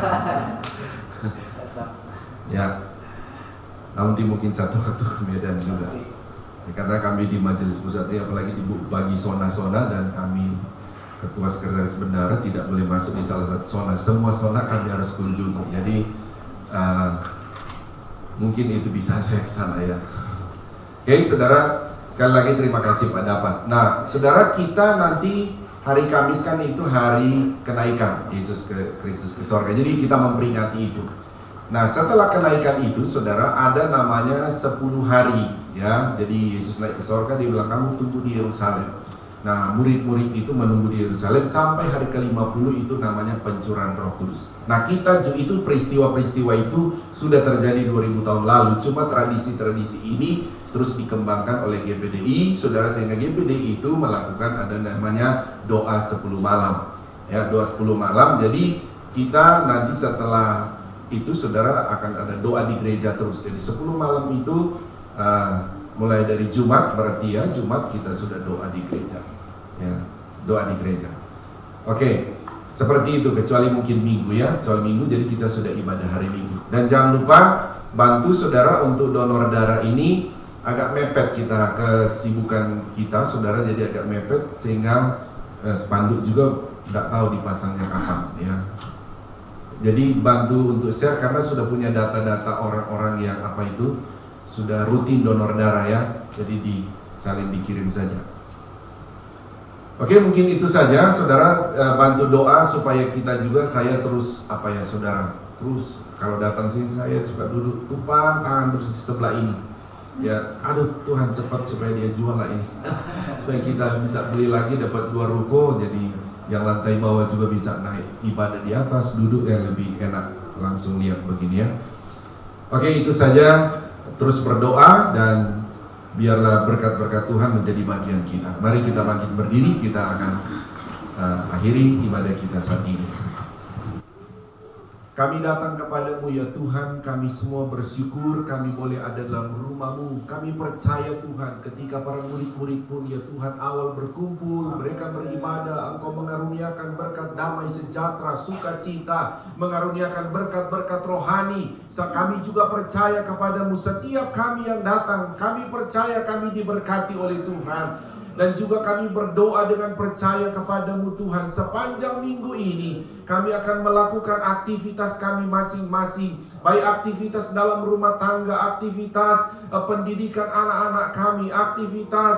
Ya, nanti mungkin satu waktu ke Medan juga. Ya, karena kami di Majelis Pusat ini apalagi dibagi zona-zona dan kami Ketua Sekretaris Bendara tidak boleh masuk di salah satu zona. Semua zona kami harus kunjungi. Jadi mungkin itu bisa saya ke sana ya. Oke, saudara, sekali lagi terima kasih Pak Dapat. Nah, saudara, kita nanti hari Kamis kan itu hari kenaikan Yesus Kristus ke sorga. Jadi kita memperingati itu. Nah, setelah kenaikan itu, saudara, ada namanya 10 hari, ya. Jadi Yesus naik ke sorga, dia bilang kamu tunggu di Yerusalem. Nah, murid-murid itu menunggu di Yerusalem sampai hari ke-50, itu namanya pencurahan Roh Kudus. Nah, itu peristiwa-peristiwa itu sudah terjadi 2000 tahun lalu. Cuma tradisi-tradisi ini terus dikembangkan oleh GPDI, saudara, sehingga GPDI itu melakukan ada namanya doa 10 malam. Ya, doa 10 malam. Jadi kita nanti setelah itu, saudara, akan ada doa di gereja terus. Jadi 10 malam itu mulai dari Jumat, berarti ya Jumat kita sudah doa di gereja. Ya, doa di gereja. Oke, seperti itu, kecuali mungkin Minggu, ya. Kecuali Minggu, jadi kita sudah ibadah hari Minggu. Dan jangan lupa bantu saudara untuk donor darah ini. Agak mepet kita kesibukan kita, saudara, jadi agak mepet sehingga spanduk juga tidak tahu dipasangnya kapan, ya. Jadi bantu untuk share karena sudah punya data-data orang-orang yang sudah rutin donor darah, ya. Jadi saling dikirim saja. Oke, mungkin itu saja, saudara. Bantu doa supaya kita juga, saya terus saudara, terus kalau datang sini saya suka duduk tumpang tangan terus di sebelah ini. Ya, aduh Tuhan cepat supaya dia jual lah ini, supaya kita bisa beli lagi, dapat 2 ruko, jadi yang lantai bawah juga bisa naik ibadah di atas, duduk yang lebih enak, langsung lihat begini, ya. Oke, itu saja. Terus berdoa dan biarlah berkat-berkat Tuhan menjadi bagian kita. Mari kita bangkit berdiri, kita akan akhiri ibadah kita saat ini. Kami datang kepadamu, ya Tuhan, kami semua bersyukur kami boleh ada dalam rumah-Mu. Kami percaya Tuhan, ketika para murid-murid pun, ya Tuhan, awal berkumpul, mereka beribadah, Engkau mengaruniakan berkat damai sejahtera, sukacita, mengaruniakan berkat-berkat rohani. Kami juga percaya kepadamu, setiap kami yang datang, kami percaya kami diberkati oleh Tuhan. Dan juga kami berdoa dengan percaya kepadamu Tuhan, sepanjang minggu ini kami akan melakukan aktivitas kami masing-masing, baik aktivitas dalam rumah tangga, aktivitas pendidikan anak-anak kami, aktivitas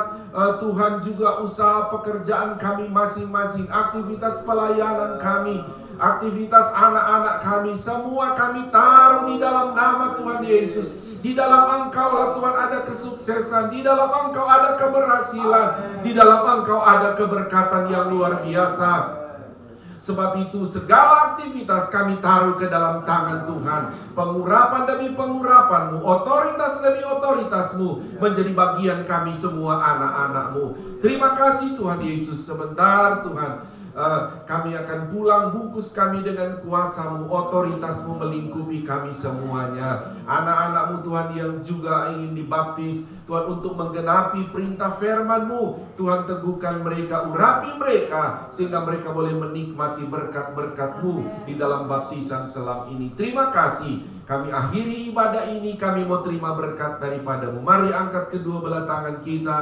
Tuhan juga usaha pekerjaan kami masing-masing, aktivitas pelayanan kami, aktivitas anak-anak kami, semua kami taruh di dalam nama Tuhan Yesus. Di dalam Engkau lah Tuhan ada kesuksesan, di dalam Engkau ada keberhasilan, di dalam Engkau ada keberkatan yang luar biasa. Sebab itu segala aktivitas kami taruh ke dalam tangan Tuhan. Pengurapan demi pengurapan-Mu, otoritas demi otoritas-Mu menjadi bagian kami semua anak-anak-Mu. Terima kasih Tuhan Yesus. Sebentar Tuhan, kami akan pulang, bungkus kami dengan kuasa-Mu, otoritas-Mu melingkupi kami semuanya. Anak-anak-Mu Tuhan yang juga ingin dibaptis, Tuhan, untuk menggenapi perintah firman-Mu, Tuhan, teguhkan mereka, urapi mereka, sehingga mereka boleh menikmati berkat-berkat-Mu di dalam baptisan selam ini. Terima kasih. Kami akhiri ibadah ini, kami mau terima berkat daripada-Mu. Mari angkat kedua belah tangan kita.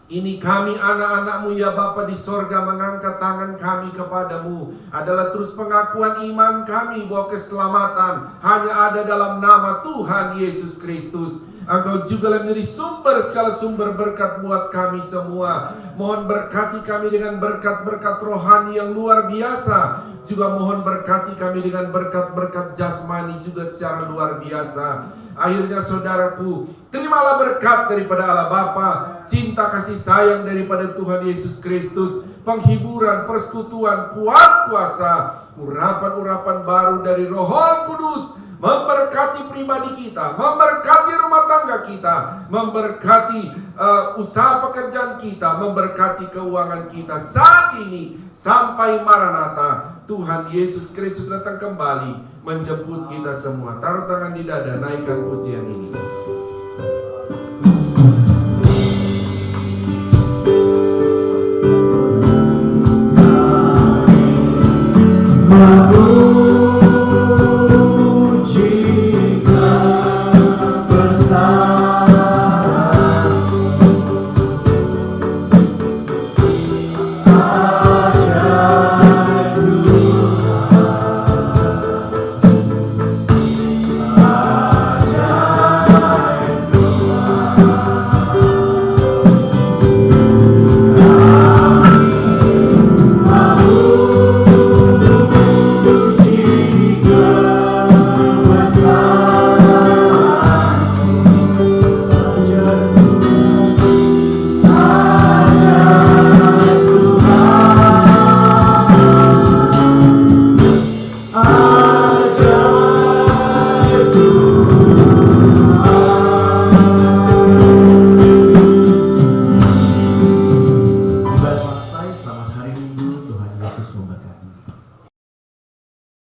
Ini kami anak-anak-Mu, ya Bapa di sorga, mengangkat tangan kami kepadamu adalah terus pengakuan iman kami bahwa keselamatan hanya ada dalam nama Tuhan Yesus Kristus. Engkau juga menjadi sumber segala sumber berkat buat kami semua. Mohon berkati kami dengan berkat-berkat rohani yang luar biasa. Juga mohon berkati kami dengan berkat-berkat jasmani juga secara luar biasa. Akhirnya saudaraku, terimalah berkat daripada Allah Bapa, cinta kasih sayang daripada Tuhan Yesus Kristus, penghiburan, persekutuan, kuat kuasa, urapan-urapan baru dari Roh Kudus, memberkati pribadi kita, memberkati rumah tangga kita, memberkati usaha pekerjaan kita, memberkati keuangan kita saat ini sampai Maranatha. Tuhan Yesus Kristus datang kembali menjemput kita semua. Taruh tangan di dada, naikkan pujian ini. Mari